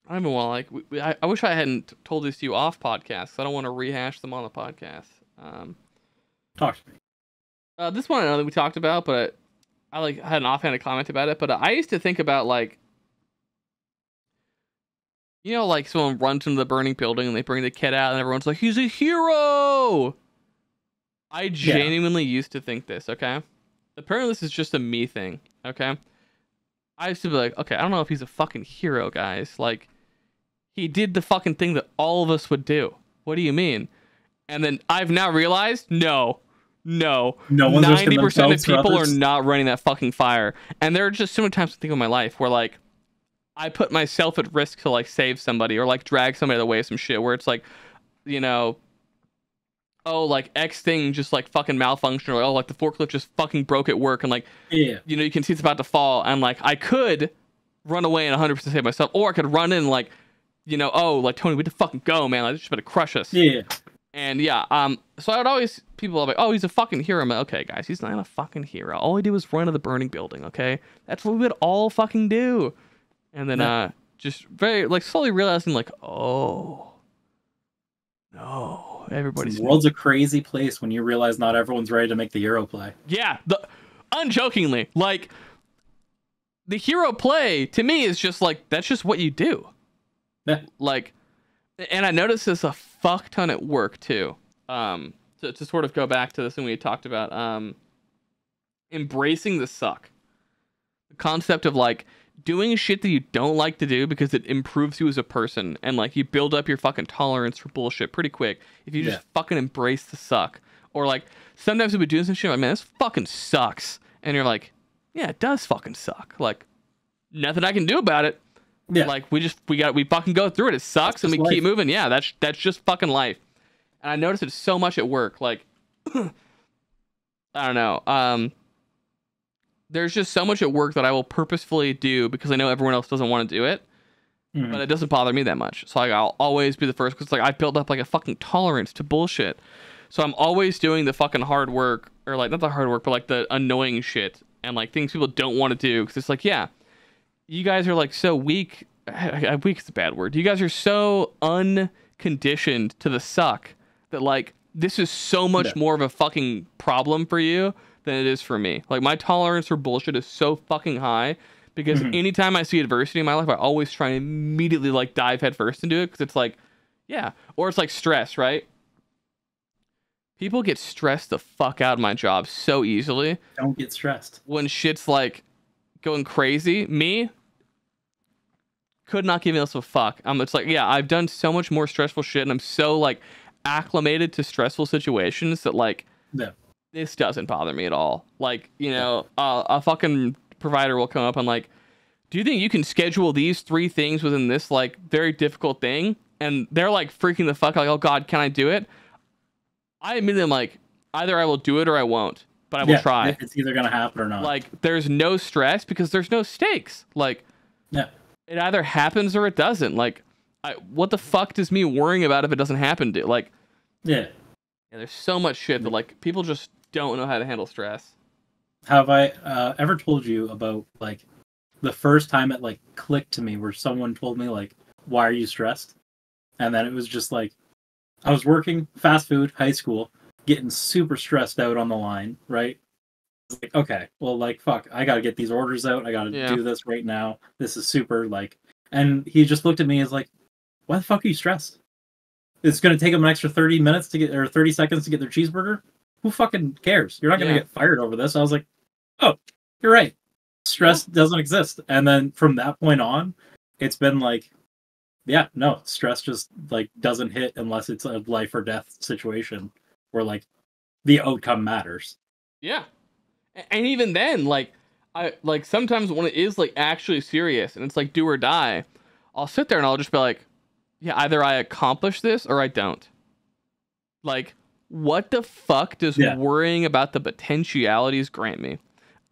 B: don't even want to like. I wish I hadn't told these to you off podcast. I don't want to rehash them on the podcast.
A: Talk to me.
B: This one I know that we talked about, but I like had an offhanded comment about it. But I used to think about like, you know, like someone runs into the burning building and they bring the kid out, and everyone's like, "He's a hero." I genuinely used to think this. Okay, apparently this is just a me thing. Okay, I used to be like, okay, I don't know if he's a fucking hero, guys. Like, he did the fucking thing that all of us would do. What do you mean? And then I've now realized, no. 90% of people are not running that fucking fire. And there are just so many times I think of my life where, like, I put myself at risk to, like, save somebody or, like, drag somebody away with some shit where it's like, you know, oh, like, X thing just, like, fucking malfunctioned, or, like, oh, like, the forklift just fucking broke at work, and, like, you know, you can see it's about to fall, and, like, I could run away and 100% save myself, or I could run in, like, you know, oh, like, Tony, we had to fucking go, man, like, this just about to crush us. And, so I would always, people are like, oh, he's a fucking hero. I'm like, okay, guys, he's not a fucking hero. All he did was run to the burning building, okay? That's what we would all fucking do. And then, just very, like, slowly realizing, like, oh, no, everybody's...
A: The world's a crazy place when you realize not everyone's ready to make the hero play.
B: Yeah, unjokingly, like, the hero play, to me, is just, like, that's just what you do.
A: Yeah.
B: Like, and I noticed this a fuck ton at work, too. To sort of go back to this thing we talked about, embracing the suck. The concept of, like, doing shit that you don't like to do because it improves you as a person, and, like, you build up your fucking tolerance for bullshit pretty quick if you just fucking embrace the suck. Or, like, sometimes we'll be doing some shit, like, man, this fucking sucks. And you're like, yeah, it does fucking suck. Like, nothing I can do about it. Yeah. Like, we fucking go through it. It sucks, and we keep moving. Yeah, that's just fucking life. And I noticed it so much at work. Like, I don't know. There's just so much at work that I will purposefully do because I know everyone else doesn't want to do it. But it doesn't bother me that much. So like, I'll always be the first because like I've built up like a fucking tolerance to bullshit. So I'm always doing the fucking hard work, or like not the hard work, but like the annoying shit and like things people don't want to do. Because it's like, yeah, you guys are like so weak. Weak is a bad word. You guys are so unconditioned to the suck that like this is so much more of a fucking problem for you than it is for me. Like my tolerance for bullshit is so fucking high. Because anytime I see adversity in my life, I always try and immediately like dive headfirst into it. Because it's like, yeah. Or it's like stress, right? People get stressed the fuck out of my job so easily.
A: Don't get stressed.
B: When shit's like going crazy. Me, could not give else a fuck. It's like, yeah, I've done so much more stressful shit. And I'm so like acclimated to stressful situations that like, this doesn't bother me at all. Like, you know, a fucking provider will come up and like, do you think you can schedule these 3 things within this like very difficult thing? And they're like freaking the fuck out, like, oh god, can I do it? I immediately am like, either I will do it or I won't, but I will try.
A: It's either gonna happen or not.
B: Like there's no stress because there's no stakes. Like it either happens or it doesn't. Like what the fuck does me worrying about if it doesn't happen do? Like yeah, there's so much shit that like people just don't know how to handle stress.
A: Have I ever told you about like the first time it like clicked to me where someone told me like, why are you stressed? And then it was just like, I was working fast food, high school, getting super stressed out on the line, right? It's like, okay, well, like, fuck, I gotta get these orders out. I gotta do this right now. This is super like, and he just looked at me as like, why the fuck are you stressed? It's gonna take them an extra 30 minutes to get, or 30 seconds to get their cheeseburger? Who fucking cares? You're not gonna get fired over this. I was like, oh, you're right. Stress doesn't exist. And then from that point on, it's been like, yeah, no, stress just like doesn't hit unless it's a life or death situation where like the outcome matters.
B: Yeah. And even then, like I like sometimes when it is like actually serious and it's like do or die, I'll sit there and I'll just be like, yeah, either I accomplish this or I don't. Like, what the fuck does worrying about the potentialities grant me?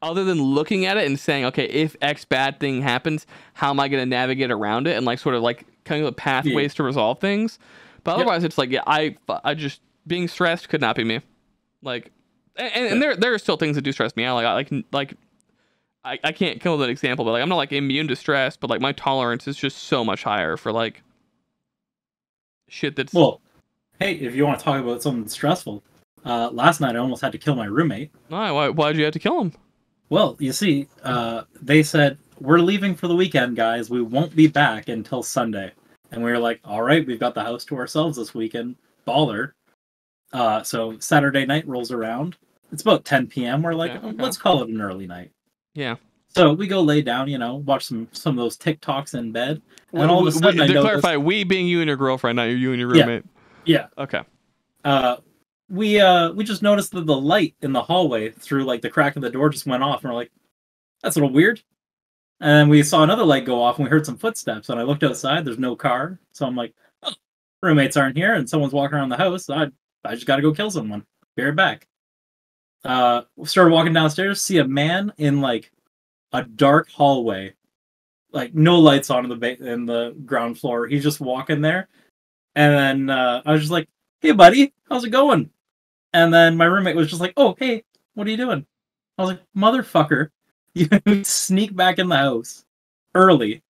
B: Other than looking at it and saying, okay, if X bad thing happens, how am I going to navigate around it? And like sort of like coming up with pathways to resolve things. But otherwise it's like, yeah, I just being stressed could not be me. Like, and there are still things that do stress me out. Like I can't come up with an example, but like I'm not like immune to stress, but like my tolerance is just so much higher for like shit that's
A: well. Hey, if you want to talk about something stressful, last night I almost had to kill my roommate.
B: Why'd you have to kill him?
A: Well, you see, they said, we're leaving for the weekend, guys. We won't be back until Sunday. And we were like, all right, we've got the house to ourselves this weekend. Baller. So Saturday night rolls around. It's about 10 p.m. We're like, let's call it an early night.
B: Yeah.
A: So we go lay down, you know, watch some of those TikToks in bed. And all of a sudden I noticed...
B: clarify, we being you and your girlfriend, not you and your roommate.
A: Yeah.
B: Okay.
A: We just noticed that the light in the hallway through like the crack of the door just went off, and we're like, that's a little weird. And then we saw another light go off, and we heard some footsteps. And I looked outside. There's no car, so I'm like, oh, roommates aren't here, and someone's walking around the house. So I just got to go kill someone. Be right back. Started walking downstairs. See a man in like a dark hallway, like no lights on in the ground floor. He's just walking there, and then I was just like, hey, buddy, how's it going? And then my roommate was just like, oh, hey, what are you doing? I was like, motherfucker, you sneak back in the house early,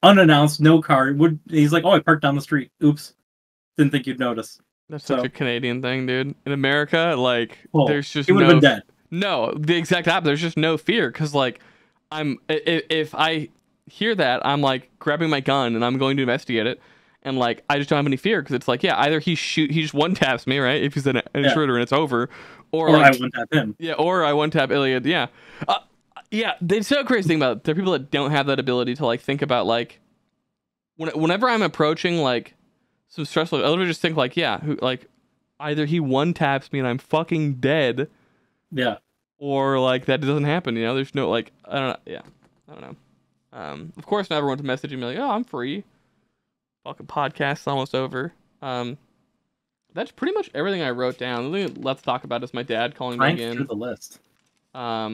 A: unannounced, no car. He's like, oh, I parked down the street. Oops. Didn't think you'd notice.
B: That's such a Canadian thing, dude. In America, like, there's just
A: he would have been dead.
B: No, the exact opposite. There's just no fear, because, like, if I hear that, I'm, like, grabbing my gun, and I'm going to investigate it. And like I just don't have any fear, because it's like, yeah, either he just one taps me, right, if he's an intruder and it's over, or like,
A: I one tap him.
B: Yeah, or I one tap Iliad. Yeah, yeah. The so crazy thing about it, there are people that don't have that ability to like think about like whenever I'm approaching like some stressful, I literally just think like, yeah, like either he one taps me and I'm fucking dead,
A: yeah,
B: or like that doesn't happen. You know, there's no like I don't know. Yeah, I don't know. Of course, not everyone's messaging me like, oh, I'm free. Fucking podcast's almost over. That that's pretty much everything I wrote down. The thing let's talk about is my dad calling me again.
A: Through the list.
B: I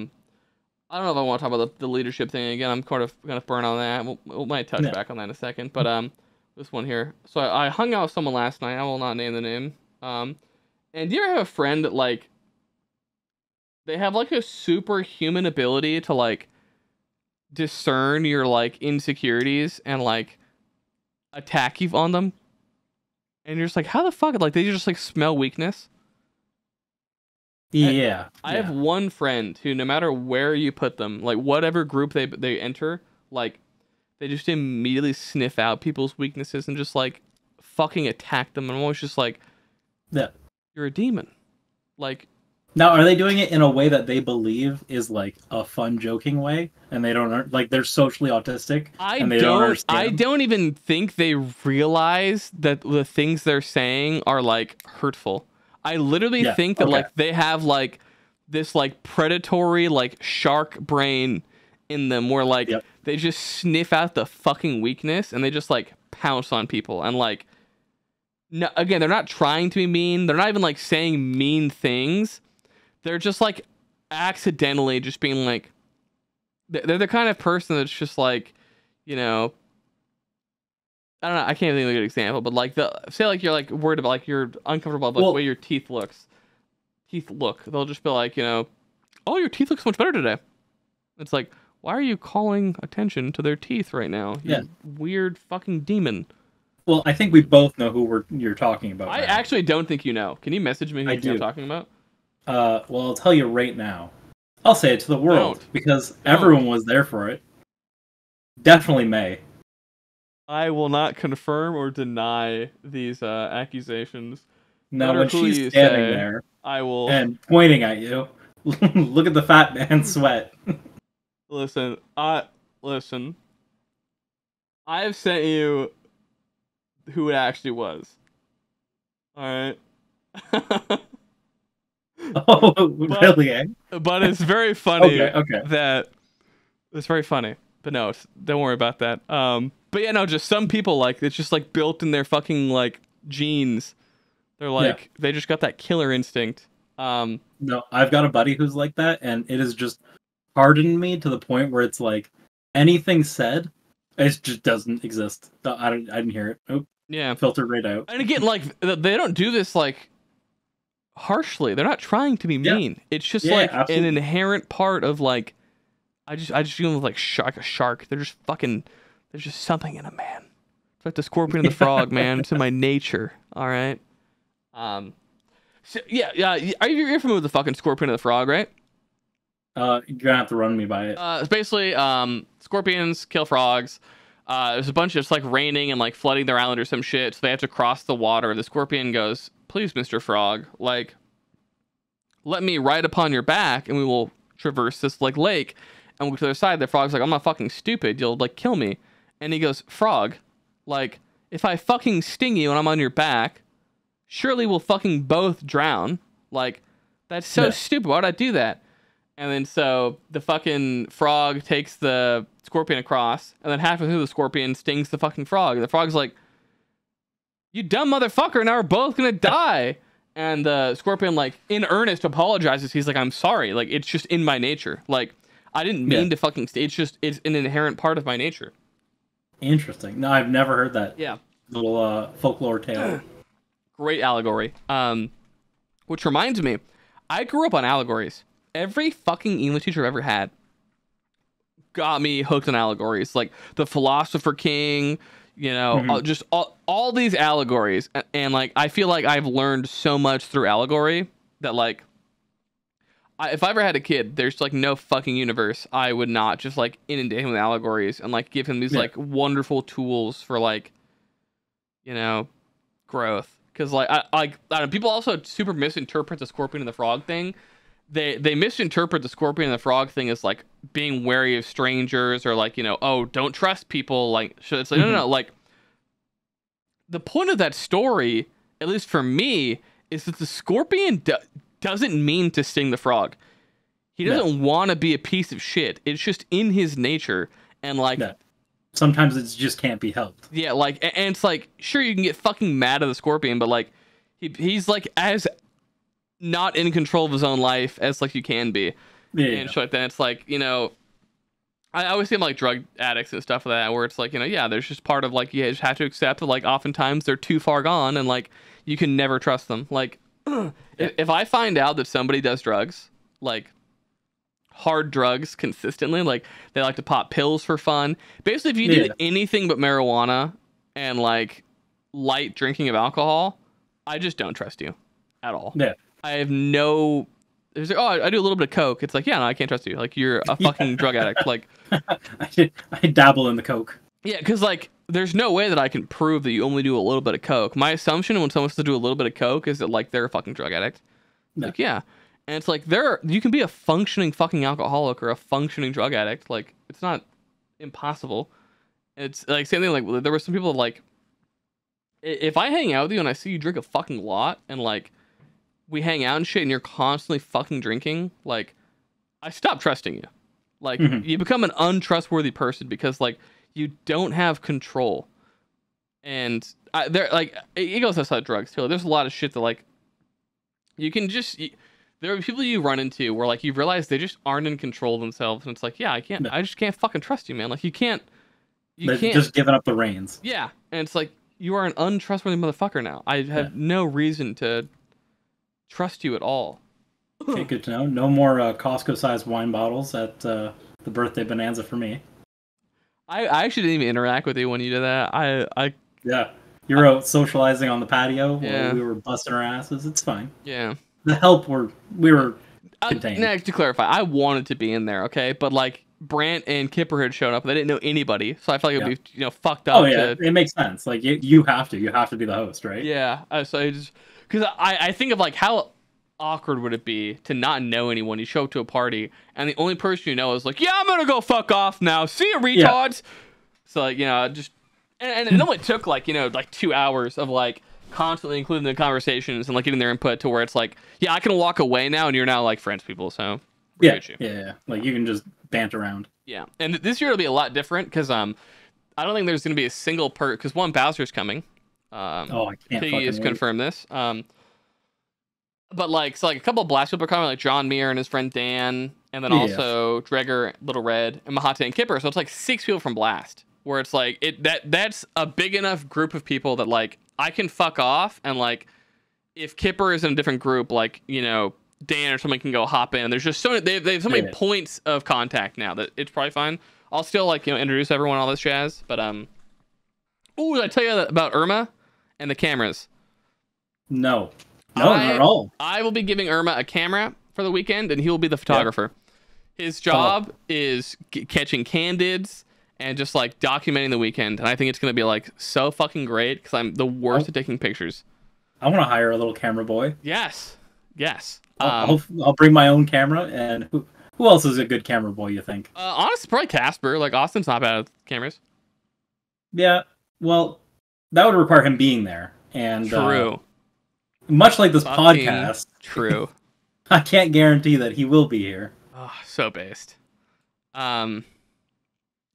B: don't know if I want to talk about the leadership thing again. I'm kind of burn on that. We might touch back on that in a second. But this one here. So I hung out with someone last night. I will not name the name. And do you ever have a friend that like they have like a superhuman ability to like discern your like insecurities and like attack you on them? And you're just like, how the fuck? Like they just like smell weakness.
A: Yeah.
B: I have one friend who, no matter where you put them, like whatever group they enter, like they just immediately sniff out people's weaknesses and just like fucking attack them. And I'm always just like,
A: yeah,
B: you're a demon. Like,
A: now are they doing it in a way that they believe is like a fun, joking way, and they don't like they're socially autistic? And they don't understand?
B: I don't even think they realize that the things they're saying are like hurtful. I literally think that like they have like this like predatory like shark brain in them where like they just sniff out the fucking weakness and they just like pounce on people. And like, no, again, they're not trying to be mean. They're not even like saying mean things. They're just like accidentally just being like, they're the kind of person that's just like, you know, I don't know. I can't think of a good example, but like say like you're like worried about like you're uncomfortable about the way your teeth look. They'll just be like, you know, oh, your teeth look so much better today. It's like, why are you calling attention to their teeth right now? You weird fucking demon.
A: Well, I think we both know who you're talking about.
B: I actually don't think you know. Can you message me who I'm talking about?
A: Well, I'll tell you right now. I'll say it to the world because everyone was there for it. Definitely May.
B: I will not confirm or deny these accusations.
A: No, when she's standing there,
B: I will
A: and pointing at you. Look at the fat man sweat.
B: Listen. I have sent you who it actually was. All right.
A: Oh, really?
B: But it's very funny.
A: Okay.
B: That it's very funny. But no, don't worry about that. But yeah, no, just some people like it's just like built in their fucking like genes. They're like they just got that killer instinct.
A: No, I've got a buddy who's like that, and it has just hardened me to the point where it's like anything said, it just doesn't exist. I didn't hear it. Oh,
B: yeah,
A: filtered right out.
B: And again, like they don't do this like harshly. They're not trying to be mean. It's just like an inherent part of like. I just feel like a shark. They're just fucking. There's just something in a man. It's like the scorpion and the frog, man. It's in my nature. All right. So, yeah. You're familiar with the fucking scorpion and the frog, right?
A: You're gonna have to run me by it.
B: It's basically scorpions kill frogs. There's a bunch of it's like raining and like flooding their island or some shit. So they have to cross the water. The scorpion goes, "Please, Mr. Frog, like, let me ride upon your back, and we will traverse this like lake." And we'll go to the other side. The frog's like, "I'm not fucking stupid. You'll like kill me." And he goes, "Frog, like, if I fucking sting you and I'm on your back, surely we'll fucking both drown. Like, that's so stupid. Why would I do that?" And then so the fucking frog takes the scorpion across, and then halfway through the scorpion stings the fucking frog. And the frog's like, "You dumb motherfucker, now we're both gonna die." And the scorpion, like, in earnest apologizes. He's like, "I'm sorry. Like, it's just in my nature. Like, I didn't mean to fucking it's an inherent part of my nature."
A: Interesting. No, I've never heard that.
B: Yeah.
A: Little folklore tale.
B: Great allegory. Which reminds me, I grew up on allegories. Every fucking English teacher I've ever had got me hooked on allegories. Like the Philosopher King, you know, just all these allegories. And like, I feel like I've learned so much through allegory that like, if I ever had a kid, there's like no fucking universe I would not just like inundate him with allegories and like give him these like wonderful tools for like, you know, growth. Because like I don't know, people also super misinterpret the scorpion and the frog thing. They misinterpret the scorpion and the frog thing as like being wary of strangers or like, you know, oh, don't trust people. Like, so it's like no, like the point of that story, at least for me, is that the scorpion doesn't mean to sting the frog. He doesn't want to be a piece of shit. It's just in his nature. And like
A: sometimes it just can't be helped.
B: Yeah, like, and it's like, sure, you can get fucking mad at the scorpion, but like he's like as not in control of his own life as like you can be.
A: Yeah.
B: And shit like that. It's like, you know, I always see like drug addicts and stuff like that, where it's like, you know, yeah, there's just part of like you just have to accept that like oftentimes they're too far gone and like you can never trust them. Like if I find out that somebody does drugs, like hard drugs consistently, like they like to pop pills for fun. Basically, if you did anything but marijuana and like light drinking of alcohol, I just don't trust you at all.
A: Yeah.
B: I have no. It's like, oh, I do a little bit of coke. It's like, yeah, no, I can't trust you. Like, you're a fucking drug addict. Like,
A: I dabble in the coke.
B: Yeah, because like, there's no way that I can prove that you only do a little bit of coke. My assumption when someone says to do a little bit of coke is that like they're a fucking drug addict. No. Like, yeah, and it's like you can be a functioning fucking alcoholic or a functioning drug addict. Like, it's not impossible. It's like same thing. Like, there were some people like, if I hang out with you and I see you drink a fucking lot and like we hang out and shit and you're constantly fucking drinking, like I stop trusting you. Like you become an untrustworthy person because like you don't have control. And there like it goes outside drugs too. There's a lot of shit that like you can just there are people you run into where like you realize they just aren't in control of themselves and it's like, yeah, I just can't fucking trust you, man. Like you can't
A: just giving up the reins.
B: Yeah. And it's like you are an untrustworthy motherfucker now. I have no reason to trust you at all.
A: Okay, good to know. No more Costco-sized wine bottles at the birthday bonanza for me.
B: I actually didn't even interact with you when you did that.
A: Yeah, you were out socializing on the patio while we were busting our asses. It's fine.
B: Yeah.
A: The help we were contained.
B: Now, to clarify, I wanted to be in there, okay? But like Brant and Kipper had shown up, and they didn't know anybody, so I felt like it would be fucked up.
A: Oh yeah, it makes sense. Like you have to be the host, right?
B: Yeah. So I just because I think of like how awkward would it be to not know anyone. You show up to a party and the only person you know is like, yeah, I'm gonna go fuck off now. See you, retards. So like, you know, just and it only took like, you know, like 2 hours of like constantly including the conversations and like getting their input to where it's like, yeah, I can walk away now and you're now like friends people. So
A: yeah. Like you can just banter around.
B: Yeah, and this year it'll be a lot different because I don't think there's gonna be a single because one, Bowser's coming.
A: I can't.
B: Piggy has confirmed this. But like, so like a couple of Blast people are coming, like John Muir and his friend Dan, and then also Dreger, Little Red, and Mahate and Kipper. So it's like 6 people from Blast, where it's like that's a big enough group of people that like I can fuck off, and like if Kipper is in a different group, like, you know, Dan or somebody can go hop in. There's just so many, they have so many points of contact now that it's probably fine. I'll still like, you know, introduce everyone, all this jazz, but ooh, did I tell you about Irma and the cameras?
A: No, not at all.
B: I will be giving Irma a camera for the weekend, and he will be the photographer. His job is catching candids and just like documenting the weekend. And I think it's going to be like so fucking great because I'm the worst at taking pictures.
A: I want to hire a little camera boy.
B: Yes.
A: I'll bring my own camera. And who else is a good camera boy, you think?
B: Honestly, probably Casper. Like Austin's not bad at cameras.
A: Yeah. Well, that would require him being there. And
B: true.
A: Much like this podcast.
B: True.
A: I can't guarantee that he will be here.
B: Oh, so based.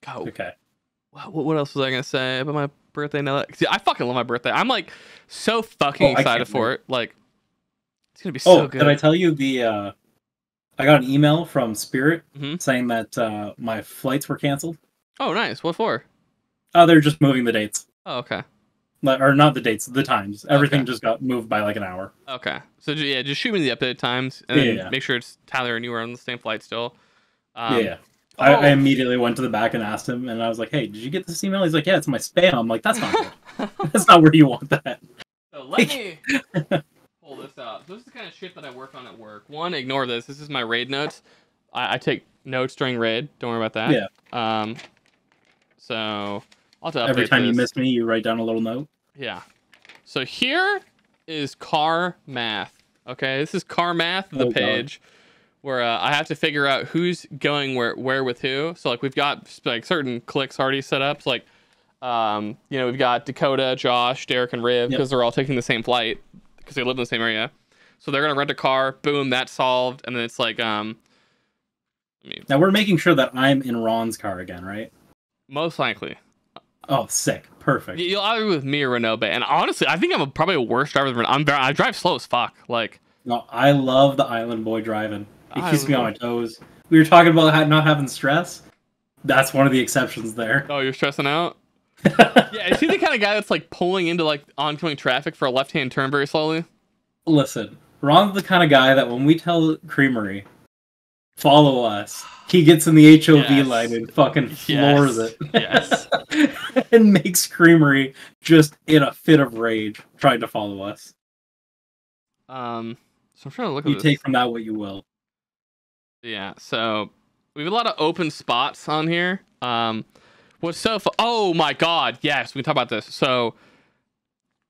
A: Okay.
B: What else was I gonna say about my birthday? Now, see, I fucking love my birthday. I'm like so fucking excited for it. Like, it's gonna be so good.
A: Did I tell you I got an email from Spirit saying that my flights were canceled.
B: Oh, nice. What for?
A: Oh, they're just moving the dates.
B: Oh, okay.
A: Or not the dates, the times. Everything just got moved by like an hour.
B: Okay. So yeah, just shoot me the updated times and then make sure it's Tyler and you are on the same flight still. I immediately went to the back and asked him, and I was like, "Hey, did you get this email?" He's like, "Yeah, it's my spam." I'm like, "That's not good. That's not where you want that." So let me pull this out. So this is the kind of shit that I work on at work. One, ignore this. This is my raid notes. I take notes during raid. Don't worry about that.
A: Yeah.
B: So I'll have to update
A: every time
B: this.
A: you miss me, you write down a little note.
B: Yeah. So here is car math. Okay, this is car math. The page. Where I have to figure out who's going where with who. So like we've got like certain clicks already set up. So like, you know, we've got Dakota, Josh, Derek, and Riv because they're all taking the same flight because they live in the same area. So they're gonna rent a car. Boom, that's solved. And then it's like, now
A: we're making sure that I'm in Ron's car again, right?
B: Most likely.
A: Oh, sick. Perfect.
B: You'll either be with me or Renobe. And honestly, I think I'm probably a worse driver than I drive slow as fuck. Like,
A: No, I love the island boy driving. It keeps me on
B: I,
A: my toes. We were talking about not having stress. That's one of the exceptions there.
B: oh, you're stressing out? Yeah, is he the kind of guy that's like pulling into like oncoming traffic for a left-hand turn very slowly?
A: Listen, Ron's the kind of guy that when we tell Creamery, follow us, he gets in the HOV line and fucking floors it.
B: Yes.
A: And makes Creamery just in a fit of rage trying to follow us.
B: So I'm trying to look at
A: You
B: this.
A: take from that what you will.
B: Yeah, so we have a lot of open spots on here. What's so oh my god, yes, we can talk about this. So,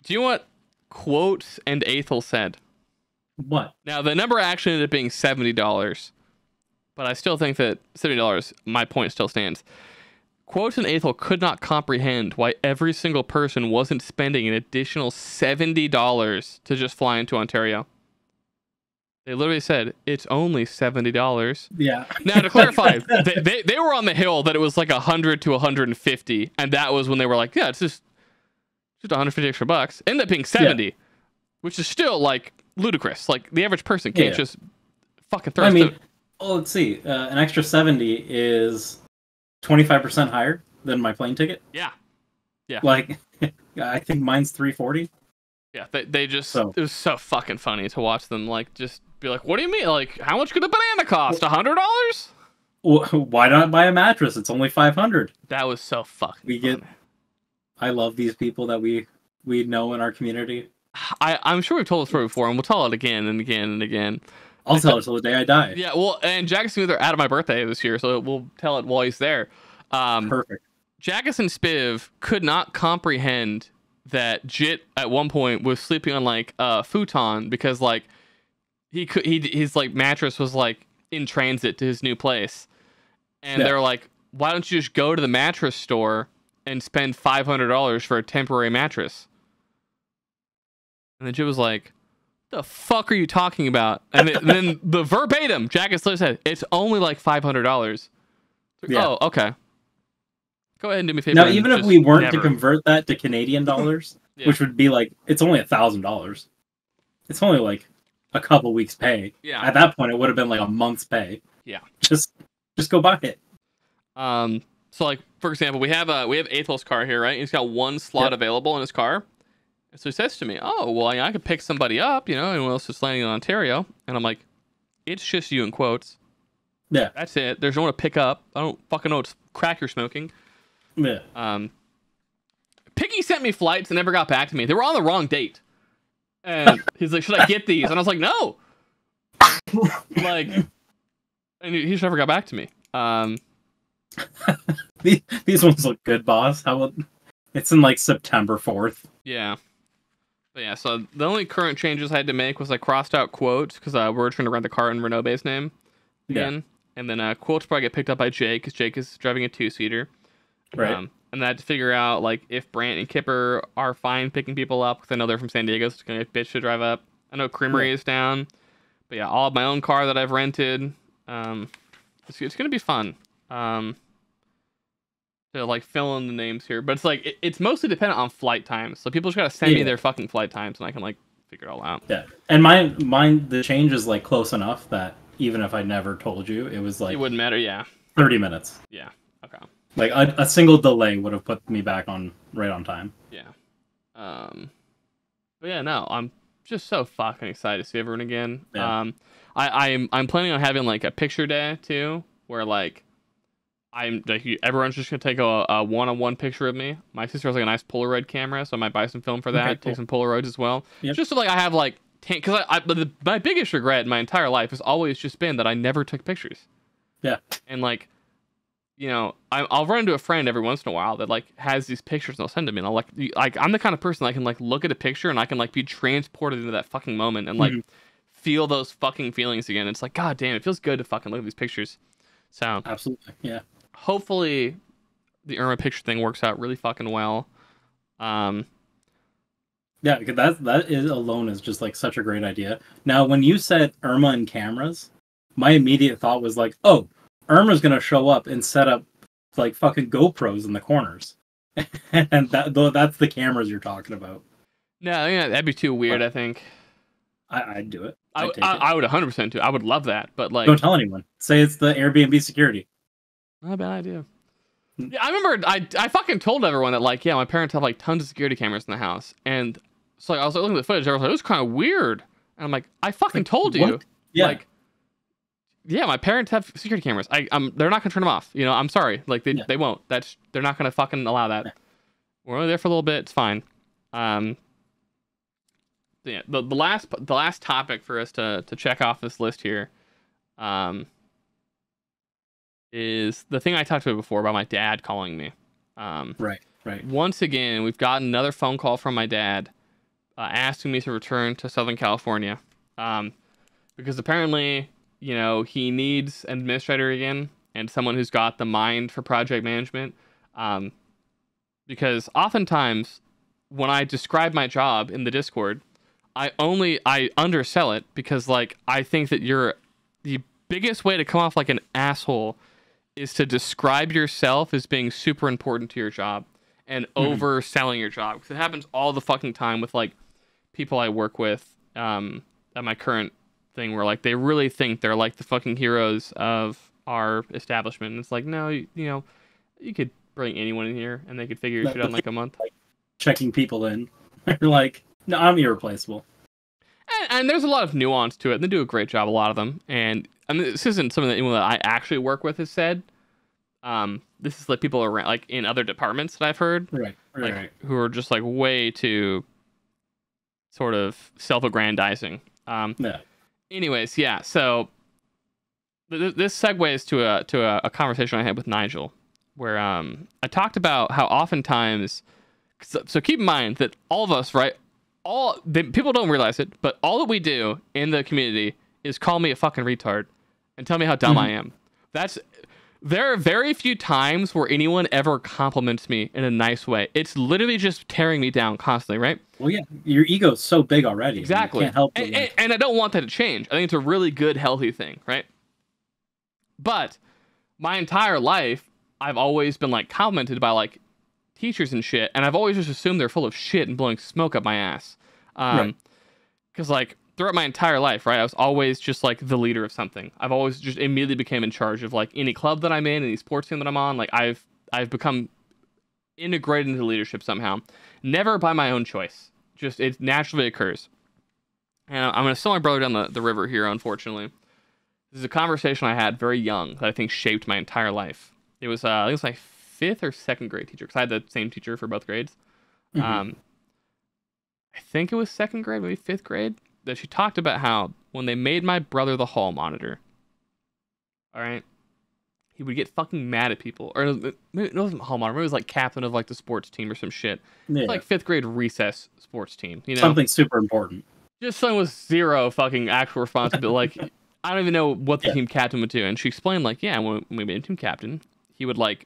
B: do you know what Quotes and Aethel said?
A: What?
B: Now, the number actually ended up being $70, but I still think that $70, my point still stands. Quotes and Aethel could not comprehend why every single person wasn't spending an additional $70 to just fly into Ontario. They literally said, it's only $70.
A: Yeah.
B: Now, to clarify, they were on the hill that it was like 100 to 150, and that was when they were like, yeah, it's just 150 extra bucks. Ended up being 70, which is still like ludicrous. Like the average person can't just fucking throw.
A: I mean, let's see. An extra 70 is 25% higher than my plane ticket.
B: Yeah.
A: Like, I think mine's 340.
B: Yeah, they just it was so fucking funny to watch them like just be like, what do you mean? Like, how much could a banana cost? $100?
A: Why not buy a mattress? It's only 500.
B: That was so fucking funny.
A: I love these people that we know in our community.
B: I'm sure we've told this story before, and we'll tell it again and again and again.
A: I'll tell it till the day I die.
B: Yeah, well, and Jackus and Smooth are out of my birthday this year, so we'll tell it while he's there.
A: Perfect.
B: Jackus and Spiv could not comprehend that Jit at one point was sleeping on like a futon because like his like mattress was like in transit to his new place, and they're like, why don't you just go to the mattress store and spend $500 for a temporary mattress? And then Jit was like, the fuck are you talking about? And then the verbatim Jackus literally said, it's only like $500. Like, oh, okay. Go ahead and do me a favor.
A: Now, even if we weren't to convert that to Canadian dollars, which would be like, it's only $1,000. It's only like a couple weeks' pay.
B: Yeah.
A: At that point, it would have been like a month's pay.
B: Yeah.
A: Just go buy it.
B: So like for example, we have Aethel's car here, right? He's got one slot available in his car. And so he says to me, "Oh, well, I could pick somebody up, anyone else is landing in Ontario." And I'm like, "It's just you," in quotes.
A: Yeah.
B: That's it. There's no one to pick up. I don't fucking know what crack you're smoking.
A: Yeah.
B: Piggy sent me flights and never got back to me. They were on the wrong date. And he's like, "Should I get these?" And I was like, "No." Like, and he just never got back to me.
A: These ones look good, boss. It's in like September 4th.
B: Yeah. But yeah, so the only current changes I had to make was I crossed out Quotes because we're trying to rent the car in Renobe's name again. Yeah. And then Quotes probably get picked up by Jake because Jake is driving a 2-seater.
A: Right.
B: And then I had to figure out like if Brant and Kipper are fine picking people up because I know they're from San Diego, so it's going to be a bitch to drive up. I know Creamery is down. But yeah, all of my own car that I've rented. It's going to be fun. To like fill in the names here, but it's like it's mostly dependent on flight times. So people just gotta send me their fucking flight times, and I can like figure it all out.
A: Yeah, and mine the change is like close enough that even if I never told you, it was like
B: it wouldn't matter. Yeah,
A: 30 minutes.
B: Yeah. Okay.
A: Like a single delay would have put me back on right on time.
B: Yeah. But yeah, no, I'm just so fucking excited to see everyone again. Yeah. I'm planning on having like a picture day too, where like. I'm like everyone's just gonna take a one-on-one picture of me. My sister has like a nice Polaroid camera, so I might buy some film for that. Okay, cool. Take some Polaroids as well. Yep. Just so like I have like because my biggest regret in my entire life has always just been that I never took pictures.
A: Yeah.
B: And like, I'll run into a friend every once in a while that like has these pictures and they'll send to me, and I'll like I'm the kind of person that can like look at a picture and I can like be transported into that fucking moment and like feel those fucking feelings again. It's like, god damn, it feels good to fucking look at these pictures. So
A: absolutely, yeah.
B: Hopefully, the Irma picture thing works out really fucking well.
A: Yeah, because that is alone is just like such a great idea. Now, when you said Irma and cameras, my immediate thought was like, oh, Irma's gonna show up and set up like fucking GoPros in the corners, And that's the cameras you're talking about.
B: No, that'd be too weird. I think
A: I'd do it.
B: I would 100% do. I would love that, but like,
A: don't tell anyone. Say it's the Airbnb security.
B: Not a bad idea. Yeah, I remember I fucking told everyone that like, yeah, my parents have like tons of security cameras in the house, and so like, I was looking at the footage. I was like, it was kind of weird, and I'm like, I fucking told you.
A: What? Yeah.
B: Like, yeah, my parents have security cameras. They're not gonna turn them off. You know, I'm sorry. Like they won't. They're not gonna fucking allow that. Yeah. We're only there for a little bit. It's fine. Yeah, the last topic for us to check off this list here, is the thing I talked about before about my dad calling me.
A: Right.
B: Once again, we've gotten another phone call from my dad, asking me to return to Southern California, because apparently, you know, he needs an administrator again and someone who's got the mind for project management. Because oftentimes when I describe my job in the Discord, I undersell it because like I think that the biggest way to come off like an asshole is to describe yourself as being super important to your job and overselling your job. Because it happens all the fucking time with like people I work with at my current thing, where like they really think they're like the fucking heroes of our establishment. And it's like, no, you know, you could bring anyone in here and they could figure your shit out in like a month.
A: Like checking people in. You're like, no, I'm irreplaceable.
B: And there's a lot of nuance to it. And they do a great job, a lot of them. And I mean, this isn't something that anyone that I actually work with has said. This is like people around, like in other departments that I've heard,
A: right,
B: who are just like way too sort of self-aggrandizing. Anyways, yeah. So this segues to a conversation I had with Nigel, where I talked about how oftentimes. So keep in mind that all of us, right? People don't realize it, but all that we do in the community is call me a fucking retard and tell me how dumb I am. There are very few times where anyone ever compliments me in a nice way. It's literally just tearing me down constantly, right?
A: Well, yeah, your ego's so big already.
B: Exactly.
A: You can't help it.
B: And I don't want that to change. I think it's a really good, healthy thing, right? But my entire life, I've always been like complimented by like teachers and shit, and I've always just assumed they're full of shit and blowing smoke up my ass. Because like throughout my entire life, right, I was always just like the leader of something. I've always just immediately became in charge of like any club that I'm in, any sports team that I'm on. Like I've become integrated into leadership somehow, never by my own choice. Just it naturally occurs. And I'm gonna sell my brother down the river here. Unfortunately, this is a conversation I had very young that I think shaped my entire life. It was I think it was my 5th or 2nd grade teacher, because I had the same teacher for both grades. I think it was 2nd grade, maybe 5th grade, that she talked about how when they made my brother the hall monitor, all right, he would get fucking mad at people. Or it wasn't hall monitor, maybe it was like captain of like the sports team or some shit. Yeah. Like 5th grade recess sports team, you know?
A: Something super important.
B: Just something with zero fucking actual responsibility. Like, I don't even know what the team captain would do. And she explained, like, yeah, when we made him team captain, he would like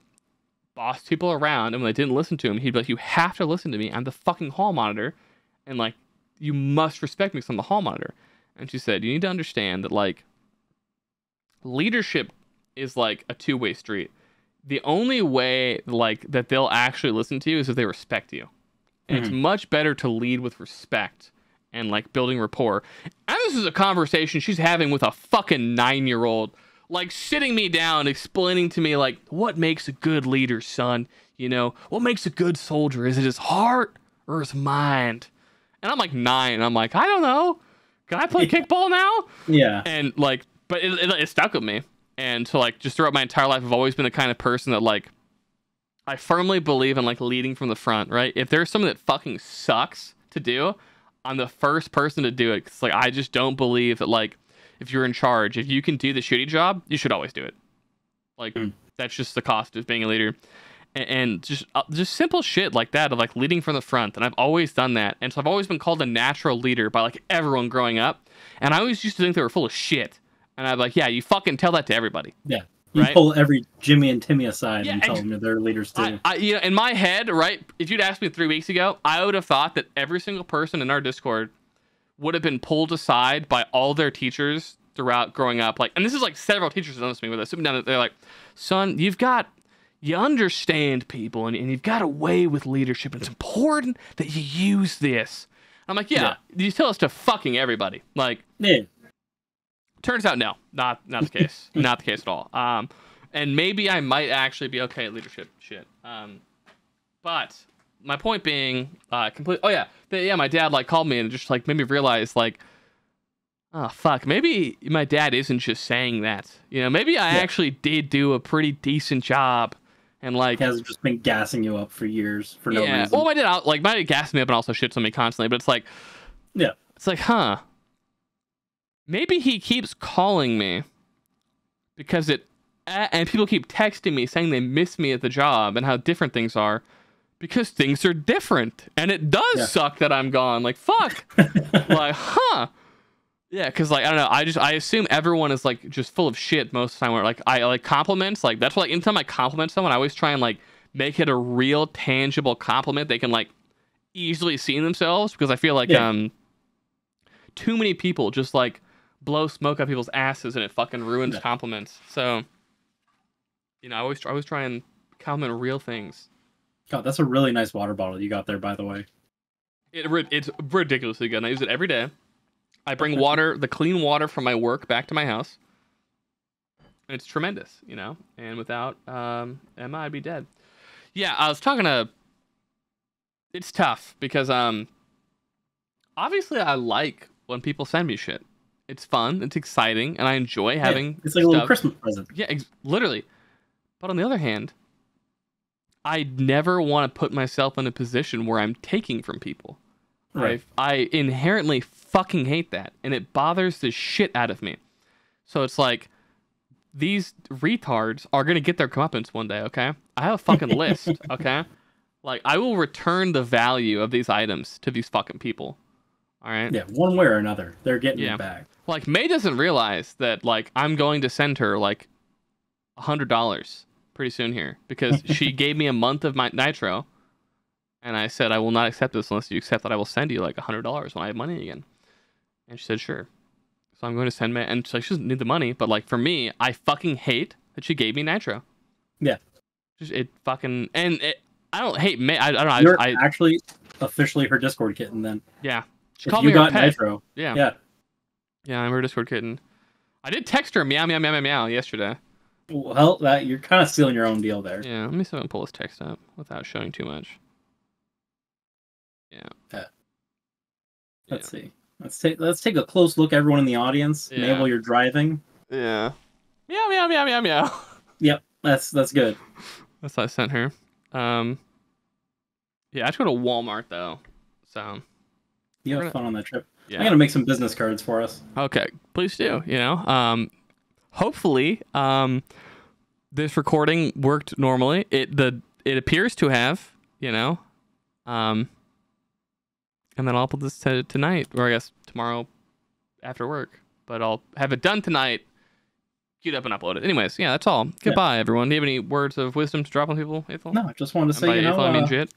B: boss people around, and when they didn't listen to him, he'd be like, you have to listen to me. I'm the fucking hall monitor, and like, you must respect me because I'm the hall monitor. And she said, you need to understand that like leadership is like a two-way street. The only way like that they'll actually listen to you is if they respect you. And it's much better to lead with respect and like building rapport. And this is a conversation she's having with a fucking 9-year-old, like sitting me down, explaining to me like, what makes a good leader, son? You know, what makes a good soldier? Is it his heart or his mind? And I'm like 9, and I'm like, I don't know. Can I play kickball now?
A: Yeah.
B: And like, but it stuck with me. And so like, just throughout my entire life, I've always been the kind of person that like, I firmly believe in like leading from the front, right? If there's something that fucking sucks to do, I'm the first person to do it. Cause like, I just don't believe that like, if you're in charge, if you can do the shitty job, you should always do it. Like, that's just the cost of being a leader. And just simple shit like that of like leading from the front. And I've always done that. And so I've always been called a natural leader by like everyone growing up. And I always used to think they were full of shit. And I'm like, yeah, you fucking tell that to everybody.
A: Yeah. You pull every Jimmy and Timmy aside and tell them they're leaders too.
B: You know, in my head, right, if you'd asked me 3 weeks ago, I would have thought that every single person in our Discord would have been pulled aside by all their teachers throughout growing up. Like, and this is like several teachers that noticed me with us. Sitting down, they're like, son, you've got you understand people, and you've got a way with leadership, and it's important that you use this. I'm like, yeah, you tell us to fucking everybody. Like, turns out, no, not the case. Not the case at all. And maybe I might actually be okay at leadership shit. But my point being, my dad like called me and just like made me realize like, oh fuck, maybe my dad isn't just saying that. You know, maybe I actually did do a pretty decent job, and like
A: he hasn't just been gassing you up for years for no reason.
B: Well, my dad gassed me up and also shits on me constantly, but it's like, it's like, huh? Maybe he keeps calling me because and people keep texting me saying they miss me at the job and how different things are, because things are different, and it does suck that I'm gone. Like, fuck. Like, huh? Yeah, because like I don't know, I assume everyone is like just full of shit most of the time. Where like I like compliments, like that's what, like anytime I compliment someone, I always try and like make it a real tangible compliment they can like easily see in themselves, because I feel like too many people just like blow smoke up people's asses and it fucking ruins compliments. So, you know, I always try and compliment real things.
A: God, that's a really nice water bottle you got there, by the way.
B: It's ridiculously good, and I use it every day. I bring water, the clean water from my work, back to my house. And it's tremendous, you know? And without Emma, I'd be dead. Yeah, I was talking to... It's tough, because obviously I like when people send me shit. It's fun, it's exciting, and I enjoy having
A: it's like a little Christmas present.
B: Yeah, literally. But on the other hand, I never want to put myself in a position where I'm taking from people. Right. I inherently fucking hate that, and it bothers the shit out of me. So it's like, these retards are gonna get their comeuppance one day, okay? I have a fucking list, okay? Like, I will return the value of these items to these fucking people. All right?
A: Yeah, one way or another, they're getting it back.
B: Like, May doesn't realize that, like, I'm going to send her, like, $100 pretty soon here, because she gave me a month of my Nitro, and I said, I will not accept this unless you accept that I will send you, like, $100 when I have money again. And she said, sure. So I'm going to send May, and she's like, she doesn't need the money, but, like, for me, I fucking hate that she gave me Nitro.
A: Yeah.
B: Just, it fucking, and I don't hate May, I don't know.
A: You're actually officially her Discord kitten then.
B: Yeah. She
A: if
B: called
A: you
B: me her
A: got
B: pet.
A: Nitro.
B: Yeah. Yeah, I'm her Discord kitten. I did text her meow meow meow meow meow yesterday.
A: Well, you're kind of stealing your own deal there.
B: Yeah, let me see if I can pull this text up without showing too much. Yeah.
A: Let's see. Let's take a close look, everyone in the audience.
B: Yeah.
A: Mabel, you're driving.
B: Yeah. Meow meow meow meow meow.
A: Yep, that's good.
B: That's what I sent her. Yeah, I have to go to Walmart though. So
A: you have fun on that trip.
B: Yeah.
A: I'm gonna make some business cards for us.
B: Okay, please do. You know, hopefully, this recording worked normally. It appears to have. You know, and then I'll put this tonight, or I guess tomorrow after work. But I'll have it done tonight. Queued up and upload it. Anyways, yeah, that's all. Goodbye, everyone. Do you have any words of wisdom to drop on people, Aethel?
A: No, I just wanted to say,
B: I mean shit.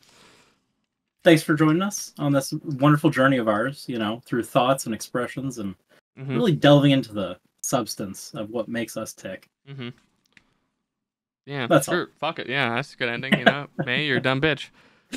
A: Thanks for joining us on this wonderful journey of ours, you know, through thoughts and expressions and really delving into the substance of what makes us tick.
B: Yeah,
A: that's
B: sure.
A: all.
B: Fuck it. Yeah, that's a good ending, you know. May, you're a dumb bitch.